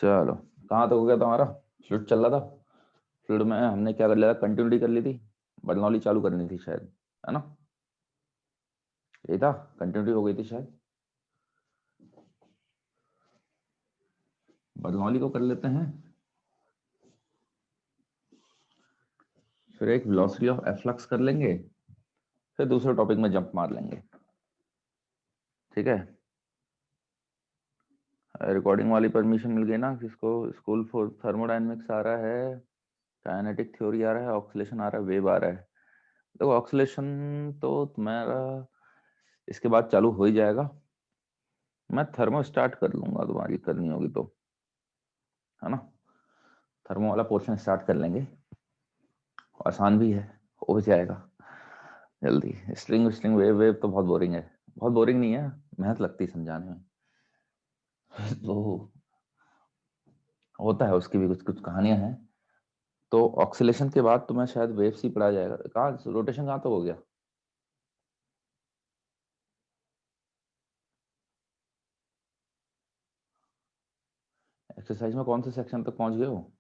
चलो, कहाँ तक हो गया तुम्हारा? फ्लूइड चल रहा था। फ्लूइड में हमने क्या कर लिया था, कंटिन्यूटी कर ली थी। बर्नौली चालू करनी थी शायद, है ना? यही था, कंटिन्यूटी हो गई थी शायद। बर्नौली को कर लेते हैं, फिर एक वेलोसिटी ऑफ एफ्लक्स कर लेंगे, फिर दूसरे टॉपिक में जंप मार लेंगे। ठीक है। रिकॉर्डिंग वाली परमिशन मिल गई ना किसको? स्कूल फॉर थर्मोडायनेमिक्स आ रहा है, काइनेटिक थ्योरी आ रहा है, ऑक्सीलेशन आ रहा है, वेव आ रहा है। देखो ऑक्सीलेशन तो तुम्हारा इसके बाद चालू हो ही जाएगा। मैं थर्मो स्टार्ट कर लूंगा, तुम्हारी करनी होगी तो, है ना? थर्मो वाला पोर्शन स्टार्ट कर लेंगे, आसान भी है, हो जाएगा जल्दी। स्ट्रिंग स्ट्रिंग वेव वेव तो बहुत बोरिंग है। बहुत बोरिंग नहीं है, मेहनत लगती है समझाने में। तो होता है, उसकी भी कुछ कुछ कहानियां हैं। तो ऑक्सीलेशन के बाद तुम्हें शायद वेव सी पढ़ा जाएगा। कहाँ रोटेशन कहाँ तक हो गया? एक्सरसाइज में कौन से सेक्शन तक पहुंच गए हो?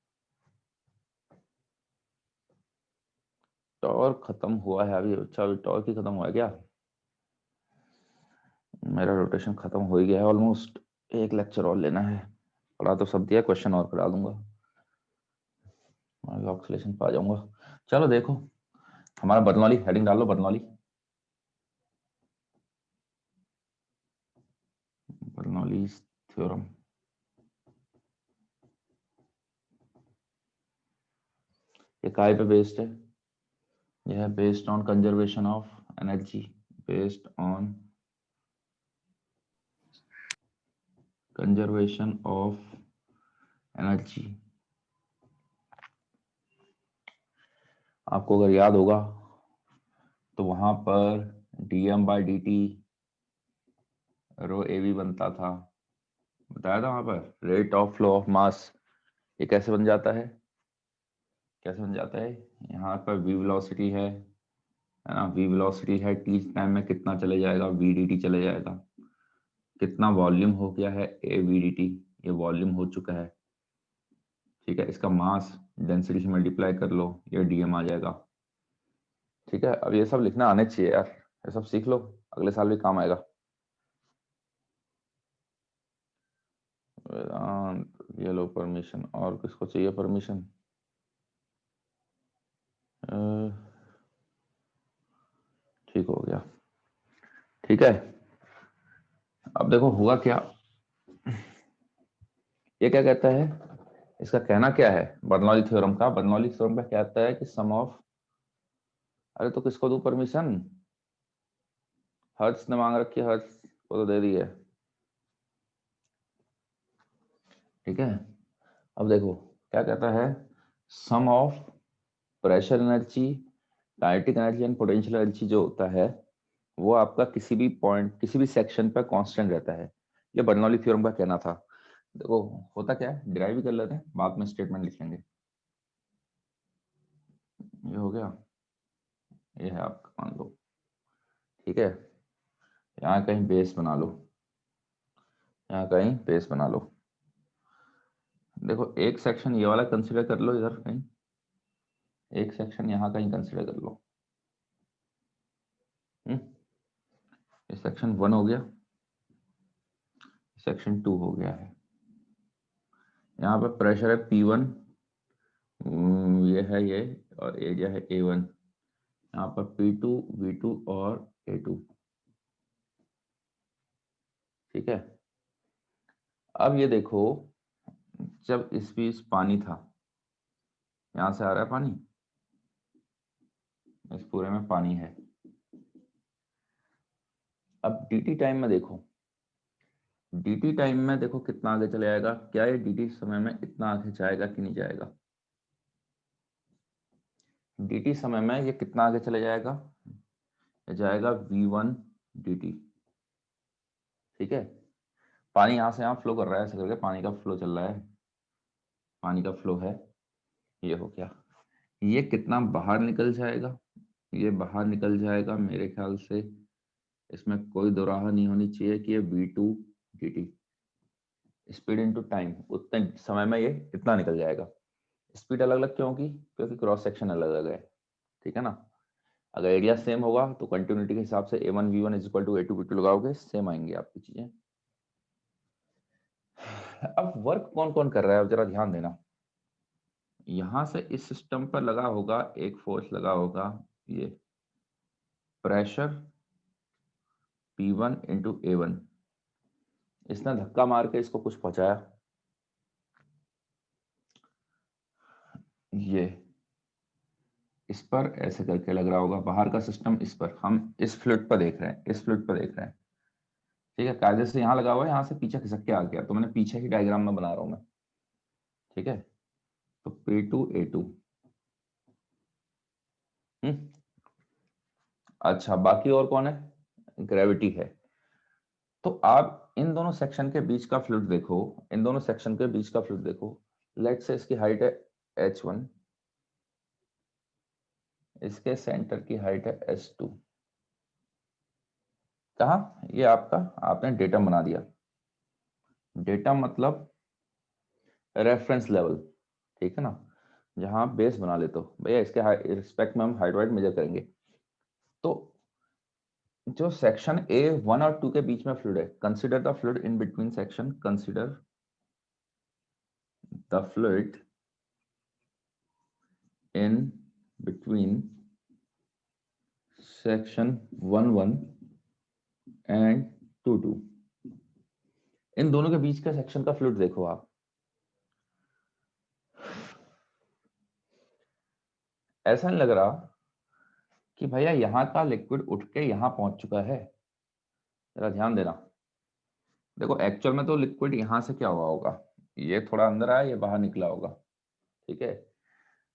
टॉर्क खत्म हुआ है अभी? अच्छा, अभी टॉर्क ही खत्म हुआ है क्या? मेरा रोटेशन खत्म हो ही गया है ऑलमोस्ट। एक लेक्चर और लेना है। पढ़ा तो सब दिया, क्वेश्चन और करा दूंगा, ऑक्सीलेशन पा जाऊंगा। चलो देखो, हमारा बर्नौली हेडिंग डाल लो, बर्नौली। Bernoulli's theorem. ये काय पे बेस्ड है? यह है based on conservation of energy. Based on conservation of energy. आपको अगर याद होगा तो वहां पर dm/dt रो ए वी बनता था, बताया था वहां पर, rate of flow of mass. ये कैसे बन जाता है? कैसे बन जाता है? यहाँ पर v वेलोसिटी है ना? v वेलोसिटी है, t टाइम में कितना चले जाएगा, v dt चले जाएगा। कितना वॉल्यूम हो गया है, a v dt, ये वॉल्यूम हो चुका है। ठीक है, इसका मास डेंसिटी से मल्टीप्लाई कर लो, ये dm आ जाएगा। ठीक है, अब ये सब लिखना आने चाहिए यार, ये सब सीख लो, अगले साल भी काम आएगा। वेदांत, ये लो परमिशन। और किसको चाहिए परमिशन? ठीक हो गया। ठीक है, अब देखो हुआ क्या। ये क्या कहता है, इसका कहना क्या है? बर्नौली थ्योरम का, बर्नौली थ्योरम का कहता है कि सम ऑफ, अरे तो किसको दूं परमिशन? हर्ट्ज ने मांग रखी है, हर्ट्ज को तो दे दी है। ठीक है, अब देखो क्या कहता है, sum of pressure energy, kinetic energy and potential energy जो होता है, वो आपका किसी भी पॉइंट, किसी भी सेक्शन पर कांस्टेंट रहता है। ये बर्नौली थ्योरम का कहना था। देखो होता क्या है, डिराइव भी कर लेते हैं, बाद में स्टेटमेंट लिख लेंगे। ये हो गया, ये है आपका, मान लो। ठीक है, यहाँ कहीं बेस बना लो, यहाँ कहीं बेस बना लो। देखो एक सेक्शन ये वाला कंसिडर कर लो, इधर कहीं एक सेक्शन यहाँ कहीं कंसिडर कर लो। हम्म, ये सेक्शन 1 हो गया, सेक्शन 2 हो गया है। यहाँ पे प्रेशर है P1, ये है ये, और एरिया है A1। यहाँ पर P2, V2 और A2। ठीक है, अब ये देखो, जब इस बीच पानी था, यहाँ से आ रहा है पानी, इस पूरे में पानी है। अब dt टाइम में देखो, dt टाइम में देखो कितना आगे चले जाएगा, क्या ये dt समय में इतना आगे जाएगा कि नहीं जाएगा? dt समय में ये कितना आगे चले जाएगा? ये जाएगा v1 dt। ठीक है, पानी यहाँ से यहाँ फ्लो कर रहा है, ऐसे करके पानी का फ्लो चल रहा है, पानी का फ्लो है। ये हो गया, ये कितना बाहर निकल जाएगा? ये बाहर निकल जाएगा मेरे ख्याल से, इसमें कोई दोराहा नहीं होनी चाहिए कि ये v2 dt, speed into time, उतने समय में ये इतना निकल जाएगा। स्पीड अलग अलग क्यों होगी? क्योंकि क्रॉस सेक्शन अलग अलग है, ठीक है ना। अगर एरिया सेम होगा तो कंटिन्यूटी के हिसाब से a1 v1 is equal to a2 v2 लगाओगे, सेम आएंगे आपकी चीजें। अब वर्क कौन कौन कर रहा है, अब जरा ध्यान देना। यहां से इस सिस्टम पर लगा होगा एक फोर्स, लगा होगा ये प्रेशर P1 इंटू A1। इसने धक्का मार के इसको कुछ पहुंचाया, ये इस पर ऐसे करके लग रहा होगा, बाहर का सिस्टम इस पर, हम इस फ्लूइड पर देख रहे हैं, इस फ्लूइड पर देख रहे हैं, ठीक है। कायदे से यहाँ लगा हुआ है, यहाँ से पीछे खिसक के आ गया, तो मैंने पीछे ही डायग्राम में बना रहा हूं मैं, ठीक है। तो P2 A2। अच्छा, बाकी और कौन है? ग्रेविटी है। तो आप इन दोनों सेक्शन के बीच का फ्लूइड देखो, इन दोनों सेक्शन के बीच का फ्लूइड देखो। लेट्स से इसकी हाइट है h1, इसके सेंटर की हाइट है s2। कहा ये आपका, आपने डेटम बना दिया। डेटम मतलब रेफरेंस लेवल, ठीक है ना, जहां आप बेस बना लेते हो भैया, इसके रिस्पेक्ट में हम हाइट वाइट मेजर करेंगे। तो जो सेक्शन A1 और 2 के बीच में फ्लूइड है, consider the fluid in between section, consider the fluid in between section 1 1 and 2 2। इन दोनों के बीच का सेक्शन का फ्लूइड देखो आप। ऐसा नहीं लग रहा कि भैया यहां का लिक्विड उठ के यहां पहुंच चुका है? जरा ध्यान देना। देखो एक्चुअल में तो लिक्विड यहां से क्या हुआ होगा, ये थोड़ा अंदर आया, ये बाहर निकला होगा, ठीक है।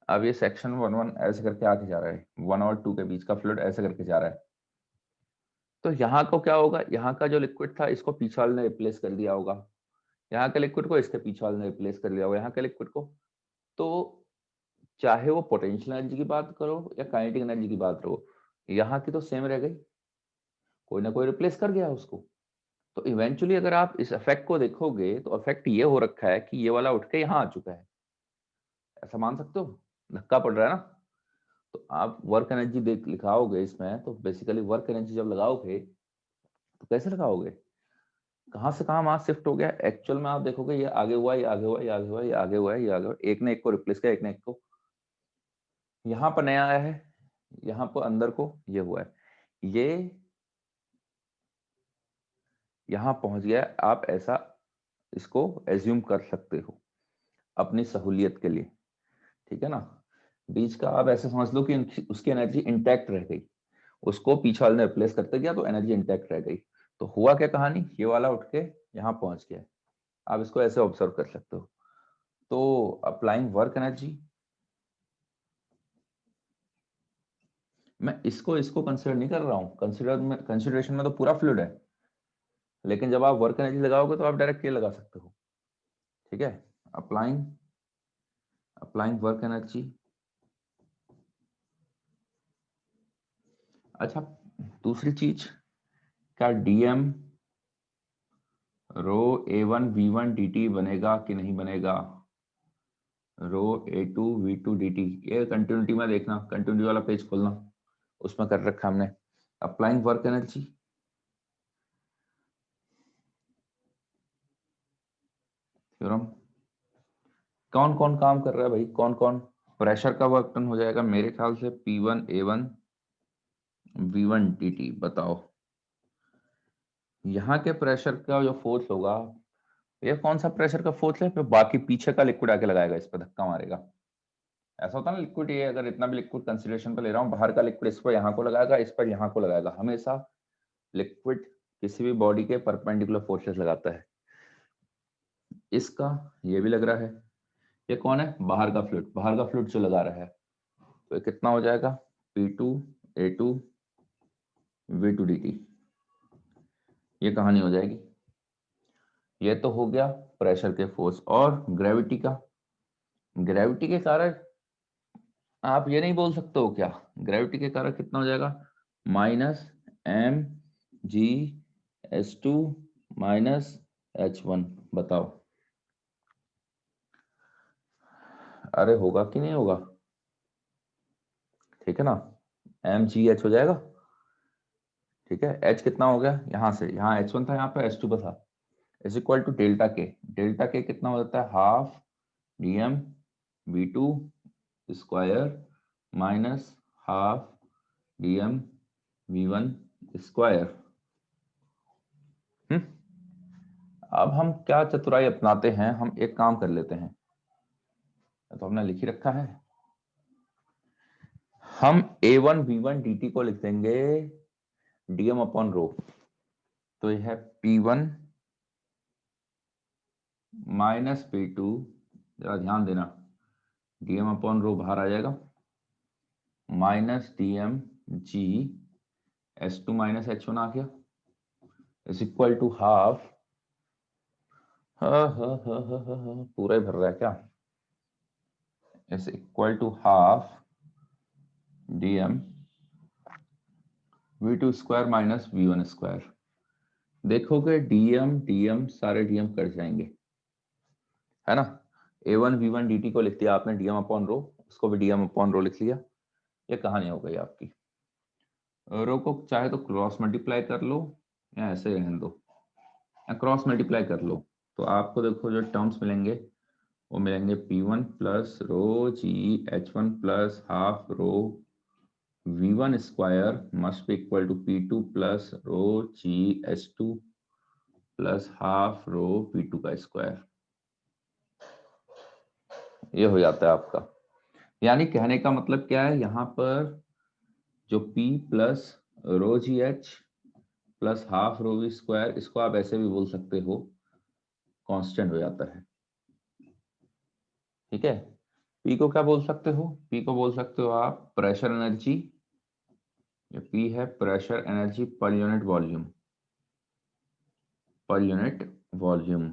अब ये सेक्शन 1 1 ऐसे करके आके जा रहा है, 1 और 2 के बीच का फ्लूइड ऐसे करके जा रहा है। तो यहाँ को क्या होगा, यहाँ का जो लिक्विड था इसको पीछे वाले ने रिप्लेस कर दिया होगा, यहाँ के लिक्विड को इसके पीछे वाले ने रिप्लेस कर लिया होगा, यहाँ के लिक्विड को। तो चाहे वो पोटेंशियल एनर्जी की बात करो या काइनेटिक एनर्जी की बात करो, यहाँ की तो सेम रह गई, कोई ना कोई रिप्लेस कर गया उसको। तो इवेंचुअली अगर आप इस इफेक्ट को देखोगे तो इफेक्ट ये हो रखा है कि ये वाला उठ के यहाँ आ चुका है, ऐसा मान सकते हो, धक्का पड़ रहा है ना। तो आप वर्क एनर्जी देख लिखाओगे इसमें, तो बेसिकली वर्क एनर्जी जब लगाओगे तो कैसे लगाओगे, कहाँ से कहाँ मास शिफ्ट हो गया, एक्चुअल में आप देखोगे ये आगे हुआ, ये आगे हुआ, ये आगे हुआ, ये आगे हुआ है, ये आगे हुआ, एक ने एक को रिप्लेस किया, एक ने एक को, यहाँ पर नया आया है, यहाँ पर अंदर को ये हुआ है, ये यहाँ पहुंच गया। आप ऐसा इसको एज्यूम कर सकते हो अपनी सहूलियत के लिए, ठीक है ना। बीच का आप ऐसे समझ लो कि उसकी एनर्जी इंटैक्ट रह गई, उसको पीछे वाले ने रिप्लेस करते गया तो एनर्जी इंटैक्ट रह गई। तो हुआ क्या कहानी, ये वाला उठ के यहाँ पहुंच गया, आप इसको ऐसे ऑब्जर्व कर सकते हो। तो अप्लाइंग वर्क एनर्जी, मैं इसको इसको कंसिडर नहीं कर रहा हूँ, कंसिडरेशन में तो पूरा फ्लूइड है, लेकिन जब आप वर्क एनर्जी लगाओगे तो आप डायरेक्ट ये लगा सकते हो, ठीक है। Applying applying work energy. अच्छा, दूसरी चीज, क्या डीएम रो A1 V1 dt बनेगा कि नहीं बनेगा, रो A2 V2 dt। ये कंटिन्यूटी में देखना, कंटिन्यूटी वाला पेज खोलना, उसमें कर रखा हमने। अप्लाइंग वर्क एनर्जी, थ्योरम, कौन कौन काम कर रहा है भाई, कौन कौन। प्रेशर का वर्क डन हो जाएगा मेरे ख्याल से P1 A1 V1 dt। बताओ यहाँ के प्रेशर का जो फोर्स होगा, ये कौन सा प्रेशर का फोर्स है, फिर बाकी पीछे का लिक्विड आके लगाएगा, इस पर धक्का मारेगा। ऐसा होता है ना, लिक्विड ये अगर इतना भी लिक्विड कंसिडरेशन पे ले रहा हूँ, बाहर का लिक्विड इस पर यहाँ को लगाएगा, इस पर यहाँ को लगाएगा, हमेशा लिक्विड किसी भी बॉडी के परपेंडिकुलर फोर्सेस लगाता है। इसका ये भी लग रहा है, ये कौन है, बाहर का फ्लूइड, बाहर का फ्लूइड जो लगा रहा है। तो ये कितना हो जाएगा, P2 A2 V2 dt। ये कहानी हो जाएगी। ये तो हो गया प्रेशर के फोर्स। और ग्रेविटी का, ग्रेविटी के कारण आप ये नहीं बोल सकते हो क्या, ग्रेविटी के कारण कितना हो जाएगा, -mg s2 -h1। बताओ अरे होगा कि नहीं होगा, ठीक है ना, mgh हो जाएगा। ठीक है, h कितना हो गया, यहाँ से यहाँ h1 था, यहाँ पे h2 था, इज इक्वल टू डेल्टा के। डेल्टा के कितना हो जाता है, half dm v2 square minus half dm v1 square. अब हम क्या चतुराई अपनाते हैं, हम एक काम कर लेते हैं, तो हमने लिख ही रखा है, हम a1 v1 dt को लिख देंगे dm अपॉन रो। तो यह है p1 माइनस p2, जरा ध्यान देना, dm अपॉन रो बाहर आ जाएगा, minus dm g s2 minus h1 आ गया, इज इक्वल टू हाफ, पूरा ही भर रहा है क्या, is equal to half dm v2 square minus v1 square. देखोगे dm dm सारे dm कट जाएंगे, है ना। a1 v1 dt को लिख दिया आपने dm अपॉन रो, उसको भी dm अपॉन रो लिख लिया, ये कहानी हो गई आपकी। रो को चाहे तो क्रॉस मल्टीप्लाई कर लो या ऐसे रहने दो, या क्रॉस मल्टीप्लाई कर लो, तो आपको देखो जो टर्म्स मिलेंगे वो मिलेंगे p1 plus rho g h1 plus half rho v1 square must be equal to p2 plus rho g h2 plus half rho p2 का स्क्वायर। ये हो जाता है आपका, यानी कहने का मतलब क्या है, यहाँ पर जो p plus rho ji h plus half rho we square, इसको आप ऐसे भी बोल सकते हो, कांस्टेंट हो जाता है। ठीक है, p को क्या बोल सकते हो, p को बोल सकते हो आप प्रेशर एनर्जी, ये p है pressure energy per unit volume, per unit volume.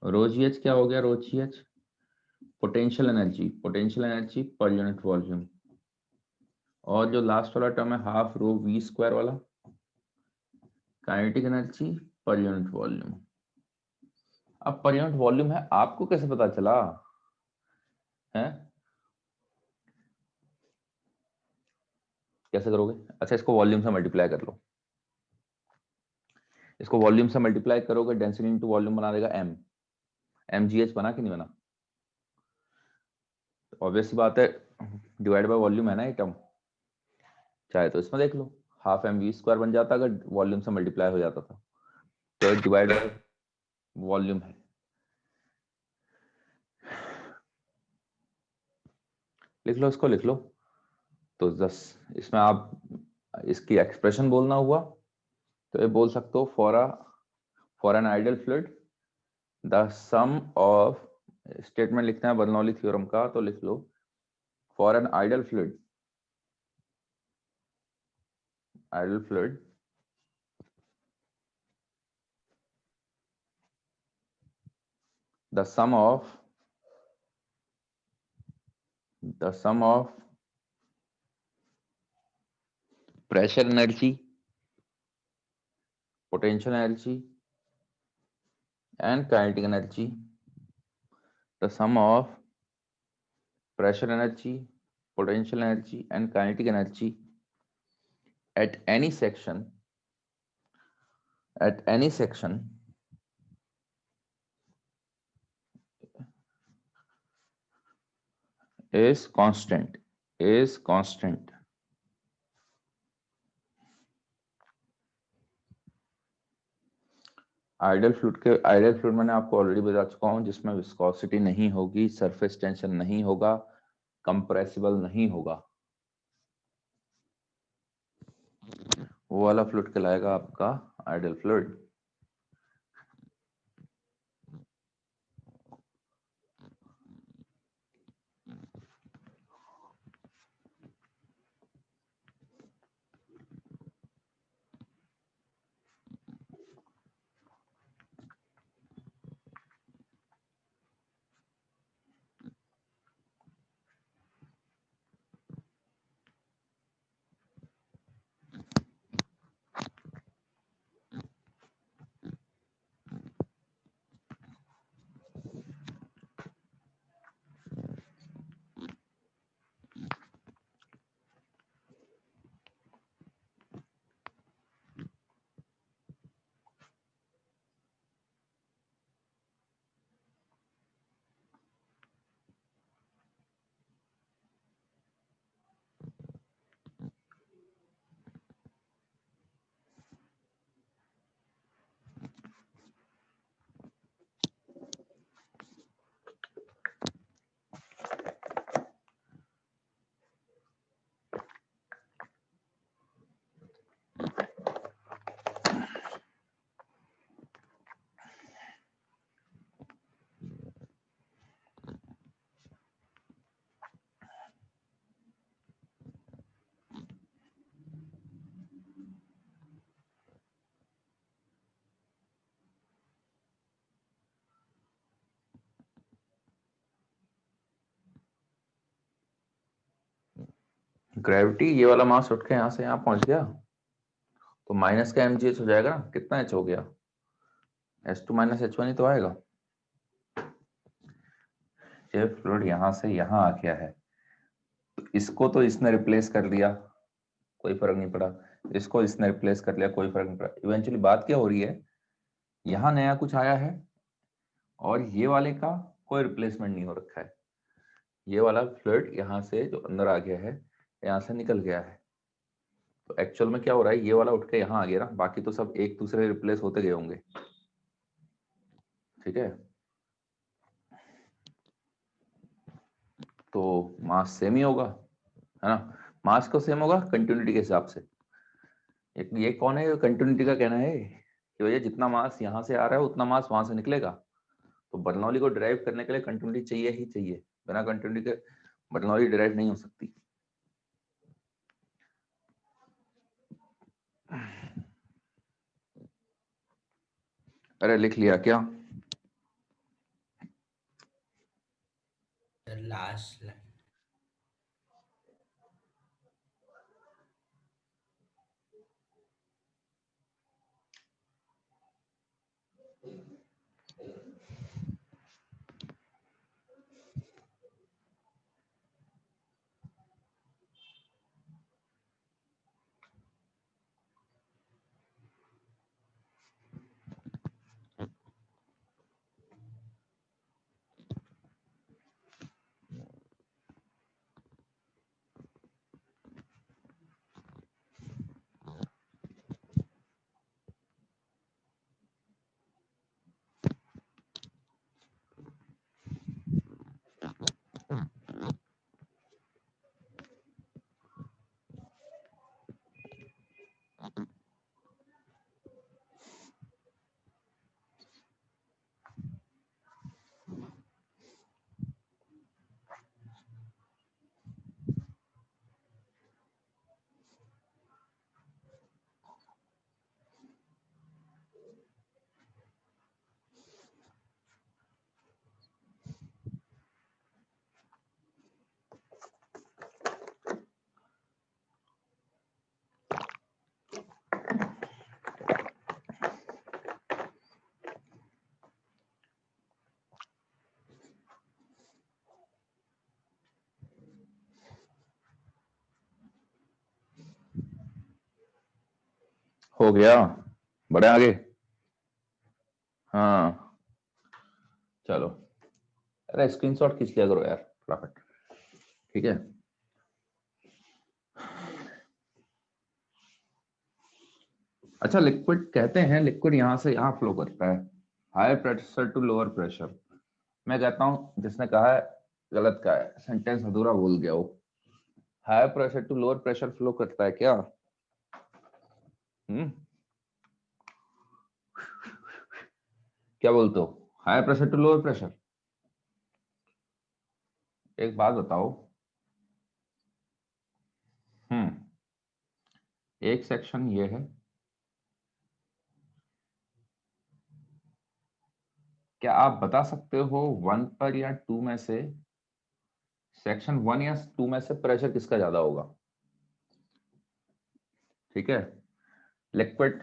Rho जी एच क्या हो गया, रो जी H potential energy, potential energy per unit volume. और जो लास्ट वाला टर्म है हाफ रो वी स्क्वायर वाला, kinetic energy per unit volume. अब पर यूनिट वॉल्यूम है, आपको कैसे पता चला है, कैसे करोगे, अच्छा इसको वॉल्यूम से मल्टीप्लाई कर लो, इसको वॉल्यूम से मल्टीप्लाई करोगे, डेंसिटी इनटू वॉल्यूम बना देगा m, mgh बना कि नहीं बना, ऑब्वियस सी बात है, डिवाइड बाय वॉल्यूम है ना ये टर्म, चाहे तो इसमें देख लो, हाफ एम वी स्क्वायर बन जाता अगर वॉल्यूम से मल्टीप्लाई हो जाता था, तो डिवाइड बाय वॉल्यूम है। लिख लो, इसको लिख लो, तो 10 इसमें आप इसकी एक्सप्रेशन बोलना हुआ तो ये बोल सकते हो, for an ideal fluid the sum of, statement लिखना है बर्नौली थ्योरम का, तो लिख लो for an ideal fluid the sum of pressure energy, potential energy and kinetic energy, the sum of pressure energy, potential energy and kinetic energy at any section is constant। Ideal fluid मैंने आपको already बता चुका हूं, जिसमें viscosity नहीं होगी, surface tension नहीं होगा, कंप्रेसिबल नहीं होगा, वो वाला फ्लूइड कहलाएगा आपका आइडियल फ्लूइड। ग्रेविटी, ये वाला मास उठ के यहाँ से यहाँ पहुंच गया तो माइनस का mgh हो जाएगा ना, कितना h हो गया, h2 माइनस h1 ही तो आएगा। ये फ्लूइड यहाँ से यहाँ आ गया है तो इसको तो इसने रिप्लेस कर लिया, कोई फर्क नहीं पड़ा, इसको इसने रिप्लेस कर लिया, कोई फर्क नहीं पड़ा। इवेंचुअली बात क्या हो रही है, यहाँ नया कुछ आया है और ये वाले का कोई रिप्लेसमेंट नहीं हो रखा है। ये वाला फ्लूइड यहाँ से जो अंदर आ गया है, यहाँ से निकल गया है, तो एक्चुअल में क्या हो रहा है, ये वाला उठ के यहाँ आ गया ना, बाकी तो सब एक दूसरे रिप्लेस होते गए होंगे। ठीक है, तो मास सेम ही होगा, है ना। मास को सेम होगा कंटिन्यूटी के हिसाब से। ये कौन है, कंटिन्यूटी का कहना है कि भैया जितना मास यहाँ से आ रहा है उतना मास वहां से निकलेगा, तो बर्नौली को डिराइव करने के लिए कंटिन्यूटी चाहिए ही चाहिए, बिना कंटिन्यूटी के बर्नौली डिराइव नहीं हो सकती। अरे लिख लिया क्या? लास्ट। हो गया, बढ़े आगे। हाँ चलो, अरे स्क्रीनशॉट खींच लिया करो यार फटाफट। ठीक है, अच्छा लिक्विड कहते हैं, लिक्विड यहाँ से यहाँ फ्लो करता है, higher pressure to lower pressure. मैं कहता हूँ जिसने कहा है गलत कहा है, सेंटेंस अधूरा बोल गया वो। Higher pressure to lower pressure flow करता है क्या? हम्म, क्या बोलते हो, higher pressure to lower pressure? एक बात बताओ, एक सेक्शन ये है, क्या आप बता सकते हो वन पर या टू में से, सेक्शन वन या टू में से प्रेशर किसका ज्यादा होगा? ठीक है, लिक्विड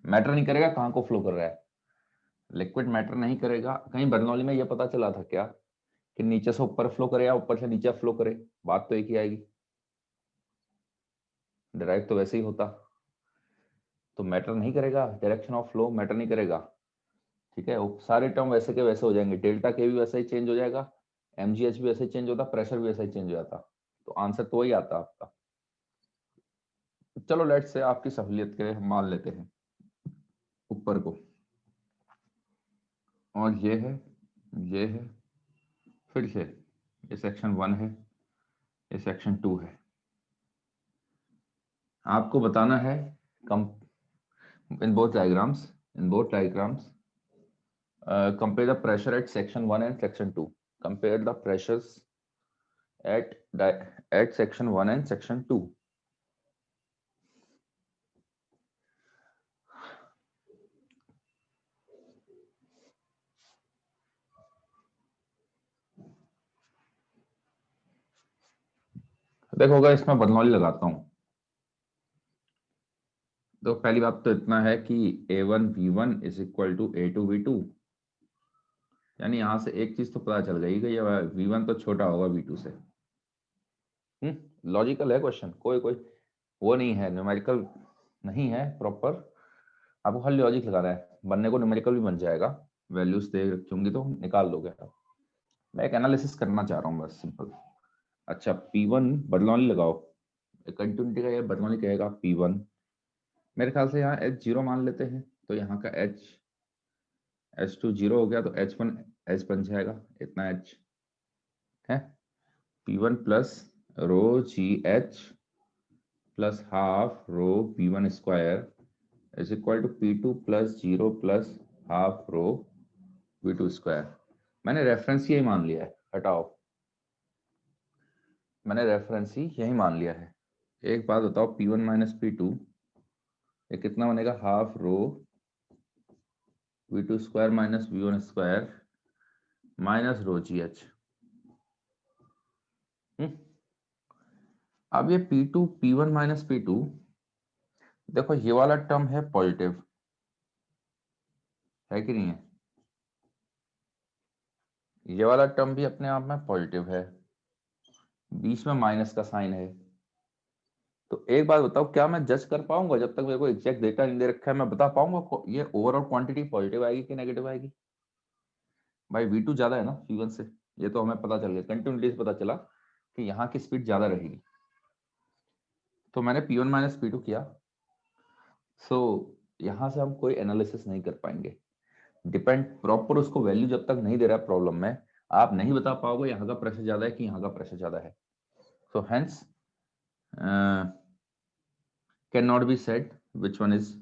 मैटर नहीं करेगा कहाँ को फ्लो कर रहा है, लिक्विड मैटर नहीं करेगा। कहीं बर्नौली में ये पता चला था क्या कि नीचे से ऊपर फ्लो करे या ऊपर से नीचे फ्लो करे? बात तो एक ही आएगी, डिराइव तो वैसे ही होता, तो मैटर नहीं करेगा, डायरेक्शन ऑफ फ्लो मैटर नहीं करेगा। ठीक है, वो सारे टर्म वैसे के वैसे हो जाएंगे, डेल्टा के भी वैसे ही चेंज हो जाएगा, एमजीएच भी वैसे ही चेंज होता, प्रेशर भी वैसे ही चेंज हो जाता, तो आंसर तो वही आता आपका। चलो लेट से आपकी सहूलियत के लिए हम मान लेते हैं ऊपर को, और ये है, फिर से ये सेक्शन वन है, ये सेक्शन टू है। आपको बताना है come in both diagrams, in both diagrams compare the pressure at section 1 and section 2, compare the pressures at at section 1 and section 2। देखोगा इसमें बर्नौली लगाता हूँ। तो पहली बात तो इतना है कि A1 V1 is equal to A2 V2, यानी यहां से एक चीज तो पता चल गई कि ये V1 तो छोटा होगा V2 से। लॉजिकल है क्वेश्चन, कोई कोई वो नहीं है, न्यूमेरिकल नहीं है प्रॉपर, आपको खाली लॉजिक लगाना है, बनने को न्यूमेरिकल भी बन जाएगा, वैल्यूज दे रखी होंगी तो निकाल लोगे आप। मैं एक एनालिसिस करना चाह रहा हूँ बस सिंपल। अच्छा P1 बर्नौली लगाओ, कंटिन्यूटी का ये बर्नौली कहेगा P1, मेरे ख्याल से यहाँ H0 मान लेते हैं, तो यहाँ का H2 0 हो गया, तो H1 H बन जाएगा, इतना H है। P1 plus rho ji h plus half rho P1 square is equal to P2 plus 0 plus half rho V2 square. मैंने रेफरेंस यही मान लिया है, हटाओ, मैंने रेफरेंस ही यही मान लिया है। एक बात बताओ, P1 माइनस P2 ये कितना बनेगा, half rho V2 square minus V1 square minus rho जी एच। अब ये P2 P1 माइनस P2, देखो ये वाला टर्म है पॉजिटिव, है कि नहीं है, ये वाला टर्म भी अपने आप में पॉजिटिव है, बीच में माइनस का साइन है। तो एक बात बताओ, क्या मैं जज कर पाऊंगा जब तक मेरे को एग्जैक्ट डेटा नहीं दे रखा है, मैं बता पाऊंगा ये ओवरऑल क्वांटिटी पॉजिटिव आएगी कि नेगेटिव आएगी? भाई V2 ज्यादा है ना V1 से, ये तो हमें पता चल गया, कंटिन्यूटी से पता चला कि यहाँ की स्पीड ज्यादा रहेगी। तो मैंने P1 माइनस P2 किया, सो यहाँ से हम कोई एनालिसिस नहीं कर पाएंगे, डिपेंड प्रॉपर उसको वैल्यू जब तक नहीं दे रहा है प्रॉब्लम में, आप नहीं बता पाओगे यहाँ का प्रेशर ज्यादा है कि यहाँ का प्रेशर ज्यादा है। So hence can not be said which one is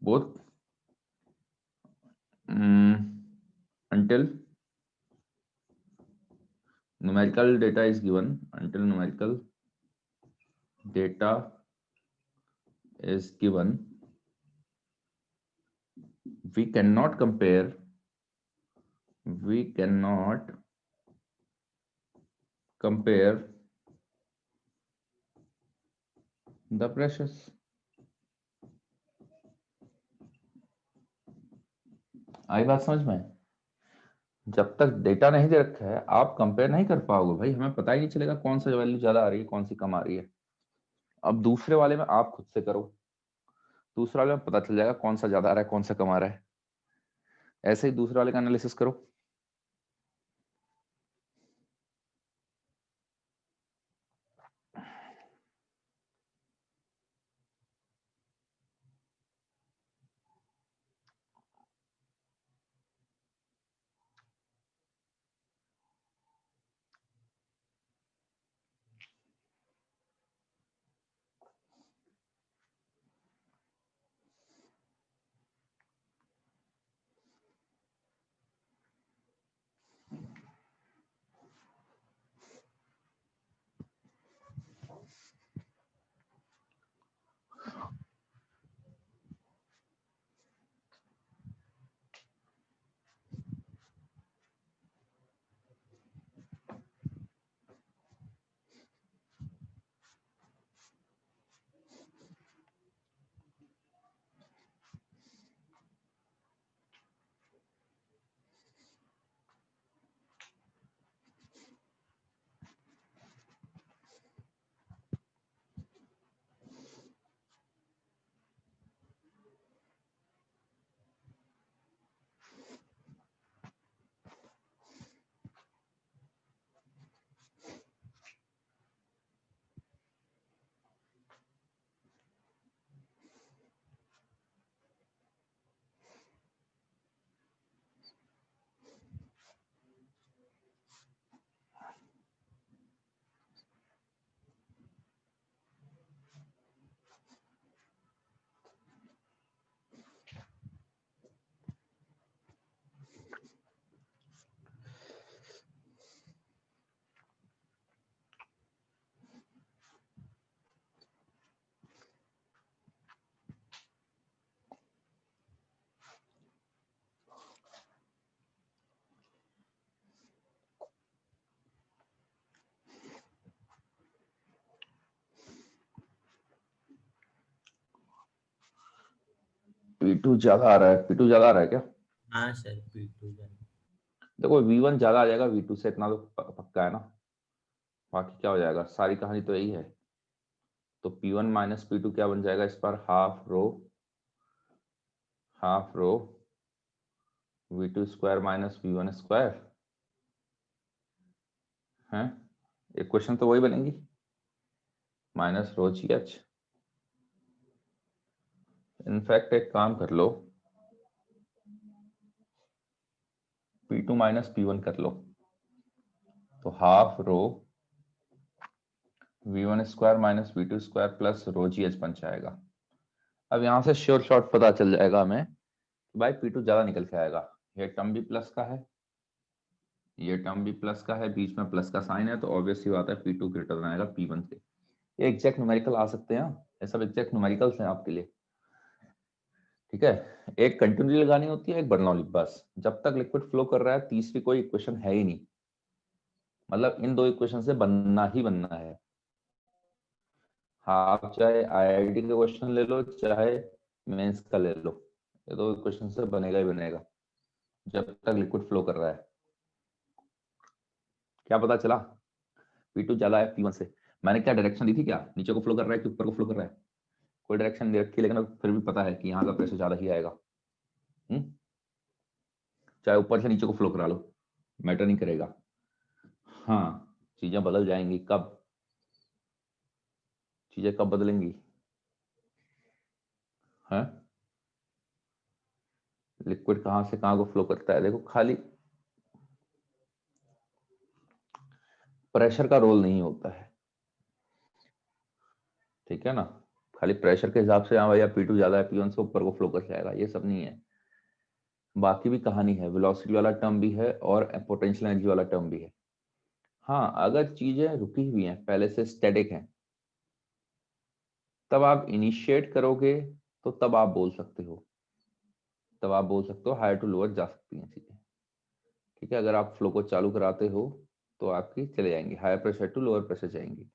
both until numerical data is given, until numerical data is given, we cannot compare, we cannot compare the pressures। आई बात समझ में? जब तक डेटा नहीं दे रखा है आप कंपेयर नहीं कर पाओगे भाई, हमें पता ही नहीं चलेगा कौन सा वैल्यू ज्यादा आ रही है कौन सी कम आ रही है। अब दूसरे वाले में आप खुद से करो, दूसरे वाले में पता चल जाएगा कौन सा ज्यादा आ रहा है कौन सा कम आ रहा है, ऐसे ही दूसरे वाले का एनालिसिस करो। P2 ज्यादा आ रहा है, P2 ज्यादा आ रहा है क्या? हाँ सर, P2 देखो V1 ज्यादा आ जाएगा V2 से, इतना तो पक्का है ना। बाकी क्या हो जाएगा, सारी कहानी तो यही है। तो P1 माइनस P2 क्या बन जाएगा इस पर, half rho V2 square minus V1 square है। इक्वेशन तो वही बनेगी, माइनस रो जी एच। इनफैक्ट एक काम कर लो, P2 माइनस P1 कर लो, तो half rho V1 square minus V2 square plus rho जी एच बन जाएगा। अब यहाँ से श्योर शॉर्ट पता चल जाएगा हमें कि भाई P2 ज्यादा निकल के आएगा। ये टर्म भी प्लस का है, ये टर्म भी प्लस का है, बीच में प्लस का साइन है, तो ऑब्वियस सी बात है P2 ग्रेटर देन आएगा P1 से। ये एग्जैक्ट न्यूमेरिकल आ सकते हैं, ये सब एग्जैक्ट न्यूमेरिकल्स हैं आपके लिए। ठीक है, एक कंटिन्यूटी लगानी होती है, एक बर्नौली, बस। जब तक लिक्विड फ्लो कर रहा है तीसरी कोई इक्वेशन है ही नहीं, मतलब इन दो इक्वेशन से बनना ही बनना है। हाँ, आप चाहे आईआईटी का क्वेश्चन ले लो, चाहे मेंस का ले लो, ये दो इक्वेशन से बनेगा ही बनेगा जब तक लिक्विड फ्लो कर रहा है। क्या पता चला, P2 ज्यादा है P1 से। मैंने क्या डायरेक्शन दी थी, क्या नीचे को फ्लो कर रहा है कि ऊपर को फ्लो कर रहा है? कोई डायरेक्शन दे रखी है, लेकिन फिर भी पता है कि यहाँ का प्रेशर ज्यादा ही आएगा। चाहे ऊपर से नीचे को फ्लो करा लो, मैटर नहीं करेगा। हाँ, चीजें बदल जाएंगी। कब? चीजें कब बदलेंगी है? लिक्विड कहाँ से कहाँ को फ्लो करता है, देखो खाली प्रेशर का रोल नहीं होता है, ठीक है ना। खाली प्रेशर के हिसाब से हाँ भैया P2 ज्यादा है P1 से ऊपर को फ्लो कर जाएगा, ये सब नहीं है। बाकी भी कहानी है, वेलोसिटी वाला टर्म भी है और पोटेंशियल एनर्जी वाला टर्म भी है। हाँ, अगर चीजें रुकी हुई हैं, पहले से स्टैटिक हैं, तब आप इनिशिएट करोगे, तो तब आप बोल सकते हो, हायर टू लोअर जा सकती हैं चीजें। ठीक है, अगर आप फ्लो को चालू कराते हो तो आपकी चले जाएंगी higher pressure to lower pressure जाएंगी।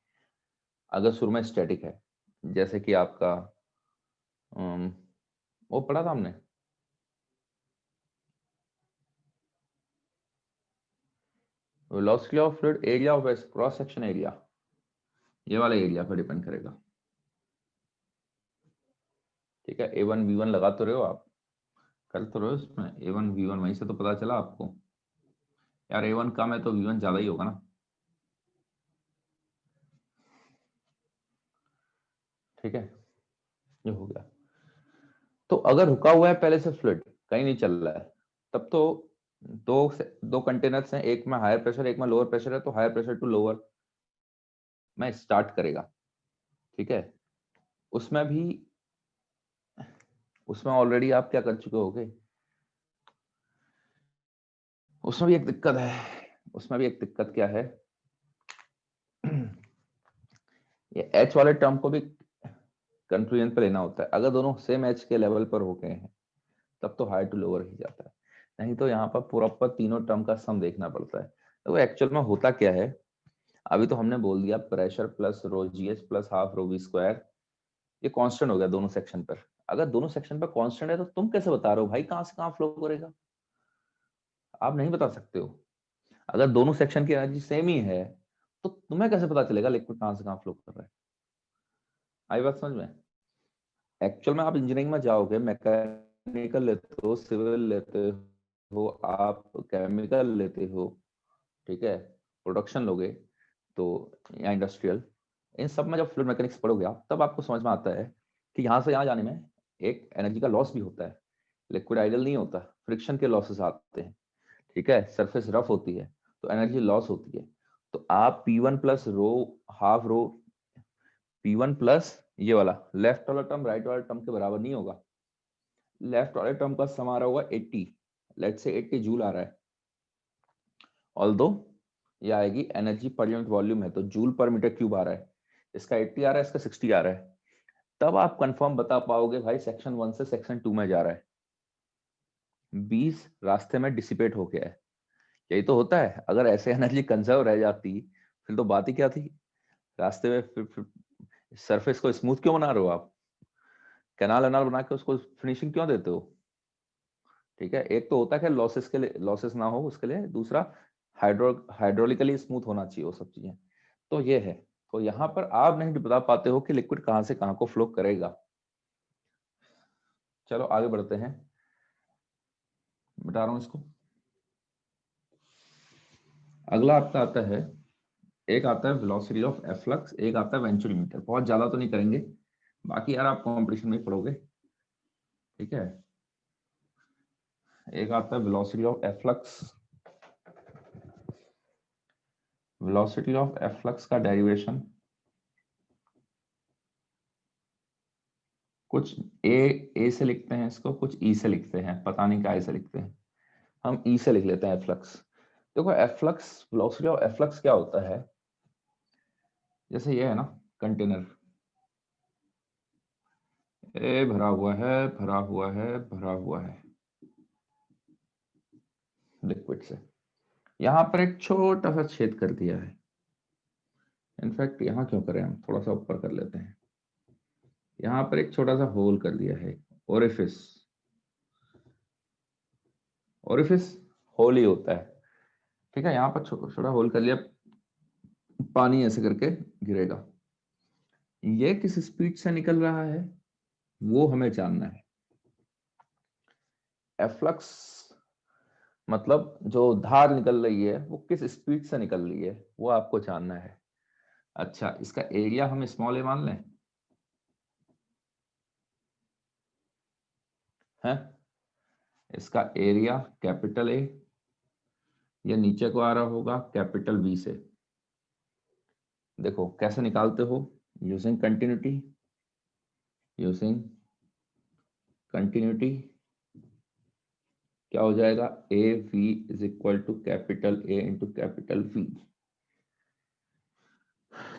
अगर शुरू में स्टैटिक है, जैसे कि आपका वो पढ़ा था हमने, velocity of fluid, area of cross section area, ये वाले एरिया पर डिपेंड करेगा। ठीक है, A1 V1 लगा तो रहे हो आप, कर तो रहे हो इसमें A1 V1, वहीं से तो पता चला आपको यार A1 कम है तो V1 ज्यादा ही होगा ना। ठीक है, ये हो गया। तो अगर रुका हुआ है पहले से फ्लूइड, कहीं नहीं चल रहा है, तब तो दो कंटेनर्स हैं, एक में हायर प्रेशर एक में लोअर प्रेशर है, तो हायर प्रेशर टू लोअर में स्टार्ट करेगा। ठीक है, उसमें भी उसमें ऑलरेडी आप क्या कर चुके होगे, उसमें भी एक दिक्कत है। उसमें भी एक दिक्कत क्या है, ये एच वाले टर्म को भी कंक्लूजन पे लेना होता है। अगर दोनों सेम एच के लेवल पर हो गए हैं तब तो हायर टू लोअर ही जाता है, नहीं तो यहाँ पर प्रॉपर तीनों टर्म का सम देखना पड़ता है। तो एक्चुअल में होता क्या है, अभी तो हमने बोल दिया pressure plus rho ji h plus half rho we square, ये कांस्टेंट हो गया दोनों सेक्शन पर। अगर दोनों सेक्शन पर कांस्टेंट है तो तुम कैसे बता रहे हो भाई कहाँ से कहाँ फ्लो करेगा? आप नहीं बता सकते हो। अगर दोनों सेक्शन की एनर्जी सेम ही है तो तुम्हें कैसे पता चलेगा लिक्विड कहाँ से कहाँ फ्लो कर रहा है? आई बात समझ में? एक्चुअल में आप इंजीनियरिंग में जाओगे, मैकेनिकल लेते हो, सिविल लेते हो, आप केमिकल लेते हो, ठीक है, प्रोडक्शन लोगे तो, या इंडस्ट्रियल, इन सब में जब फ्लूइड मैकेनिक्स पढ़ोगे आप, तब आपको समझ में आता है कि यहाँ से यहाँ जाने में एक एनर्जी का लॉस भी होता है। लिक्विड आइडल नहीं होता, फ्रिक्शन के लॉसेस आते हैं। ठीक है, सरफेस रफ होती है तो एनर्जी लॉस होती है। तो आप P1 प्लस रो हाफ रो, P1 प्लस ये वाला लेफ्ट वाला टर्म राइट वाला टर्म के बराबर नहीं होगा। लेफ्ट वाले टर्म का सम आ रहा होगा 80, लेट से 80 जूल आ रहा है, ऑल्दो ये आएगी एनर्जी पर यूनिट वॉल्यूम है तो जूल पर मीटर क्यूब आ रहा है, इसका 80 आ रहा है, इसका 60 आ रहा है। तब आप कंफर्म बता पाओगे भाई सेक्शन 1 से सेक्शन 2 में जा रहा है, 20 रास्ते में डिसिपेट हो गया है। यही तो होता है, अगर ऐसे एनर्जी कंजर्व रह जाती फिर तो बात ही क्या थी रास्ते में। फिर सरफेस को स्मूथ क्यों बना रहे हो आप? कैनाल एनाल बना के उसको फिनिशिंग क्यों देते हो? ठीक है, एक तो होता है कि लॉसेस के लिए, लॉसेस ना हो उसके लिए, दूसरा हाइड्रोलिकली स्मूथ होना चाहिए वो सब चीजें। तो ये है, तो यहाँ पर आप नहीं बता पाते हो कि लिक्विड कहाँ से कहाँ को फ्लो करेगा। चलो आगे बढ़ते हैं, बता रहा हूँ इसको। अगला आपका आता है, एक आता है वेलोसिटी ऑफ एफ्लक्स, एक आता है वेंचुरीमीटर। बहुत ज्यादा तो नहीं करेंगे, बाकी यार आप कंपटीशन में पढ़ोगे। ठीक है, एक आता है velocity of efflux. Velocity of efflux का डेरिवेशन कुछ ए से लिखते हैं इसको, कुछ ई से लिखते हैं, पता नहीं क्या से लिखते हैं, हम ई से लिख लेते हैं एफ्लक्स। देखो एफ्लक्स, वेलोसिटी ऑफ एफ्लक्स क्या होता है, जैसे ये है ना कंटेनर, ए भरा हुआ है, भरा हुआ है, भरा हुआ है लिक्विड से, यहां पर एक छोटा सा छेद कर दिया है। इनफैक्ट यहां क्यों करें, हम थोड़ा सा ऊपर कर लेते हैं। यहां पर एक छोटा सा होल कर दिया है, ओरिफिस। ओरिफिस होल ही होता है। ठीक है, यहाँ पर छोटा छोटा होल कर लिया, पानी ऐसे करके गिरेगा। ये किस स्पीड से निकल रहा है वो हमें जानना है। एफ्लक्स मतलब जो धार निकल रही है वो किस स्पीड से निकल रही है वो आपको जानना है। अच्छा, इसका एरिया हम स्मॉल ए मान लें, है इसका एरिया कैपिटल ए, ये नीचे को आ रहा होगा कैपिटल बी से। देखो कैसे निकालते हो, यूजिंग कंटिन्यूटी, यूजिंग कंटिन्यूटी क्या हो जाएगा, A V is equal to capital A into capital V.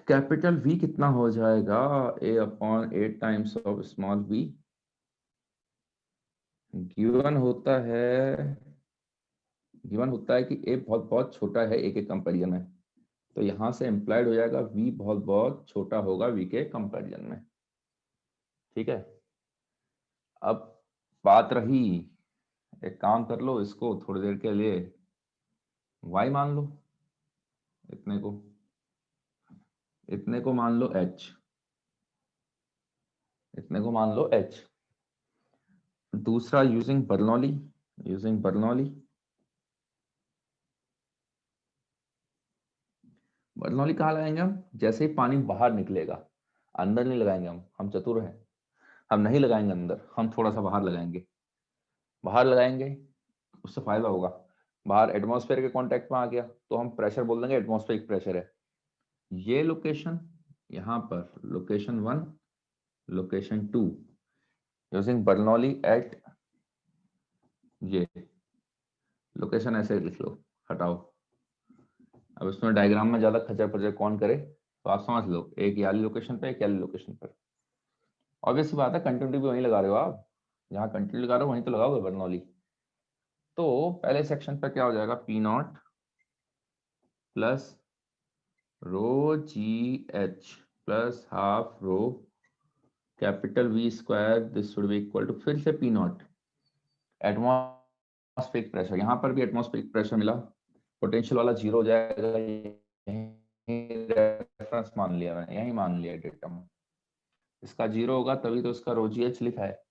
Capital V कितना हो जाएगा, A upon A times of small V. Given होता है, गिवन होता है कि ए बहुत बहुत छोटा है ए के कंपेरिजन में, तो यहां से इंप्लाइड हो जाएगा वी बहुत बहुत छोटा होगा वी के कंपेरिजन में। ठीक है, अब बात रही, एक काम कर लो, इसको थोड़ी देर के लिए y मान लो, इतने को, इतने को मान लो h, इतने को मान लो h। दूसरा using Bernoulli, using Bernoulli, Bernoulli कहाँ लगाएंगे हम, जैसे ही पानी बाहर निकलेगा, अंदर नहीं लगाएंगे हम चतुर हैं, हम नहीं लगाएंगे अंदर, हम थोड़ा सा बाहर लगाएंगे। बाहर लगाएंगे उससे फायदा होगा, बाहर एटमॉस्फेयर के कांटेक्ट में आ गया तो हम प्रेशर बोल देंगे एटमॉस्फेरिक प्रेशर है। ये लोकेशन, यहाँ पर location 1, location 2, using Bernoulli at, ये लोकेशन ऐसे लिख लो, हटाओ। अब इसमें डायग्राम में ज्यादा खचर पचर कौन करे, तो आप समझ लो, एक ये वाली लोकेशन पे, एक वाली लोकेशन पर। ऑब्वियस बात है, कंटिन्यूटी भी वहीं लगा रहे हो आप, जहाँ कंटिन्यूटी लगा रहे हो वहीं तो लगाओगे बर्नौली। तो पहले सेक्शन पर क्या हो जाएगा, p naught plus rho ji h plus half rho capital v square, this should be equal to, फिर से पी नॉट, एटमॉस्फेरिक प्रेशर, यहाँ पर भी एटमॉस्फेरिक प्रेशर मिला, पोटेंशियल वाला जीरो हो जाएगा, रेफरेंस मान लिया मैंने, यही मान लिया डेटा, इसका जीरो होगा तभी तो इसका रो जी एच लिखा है,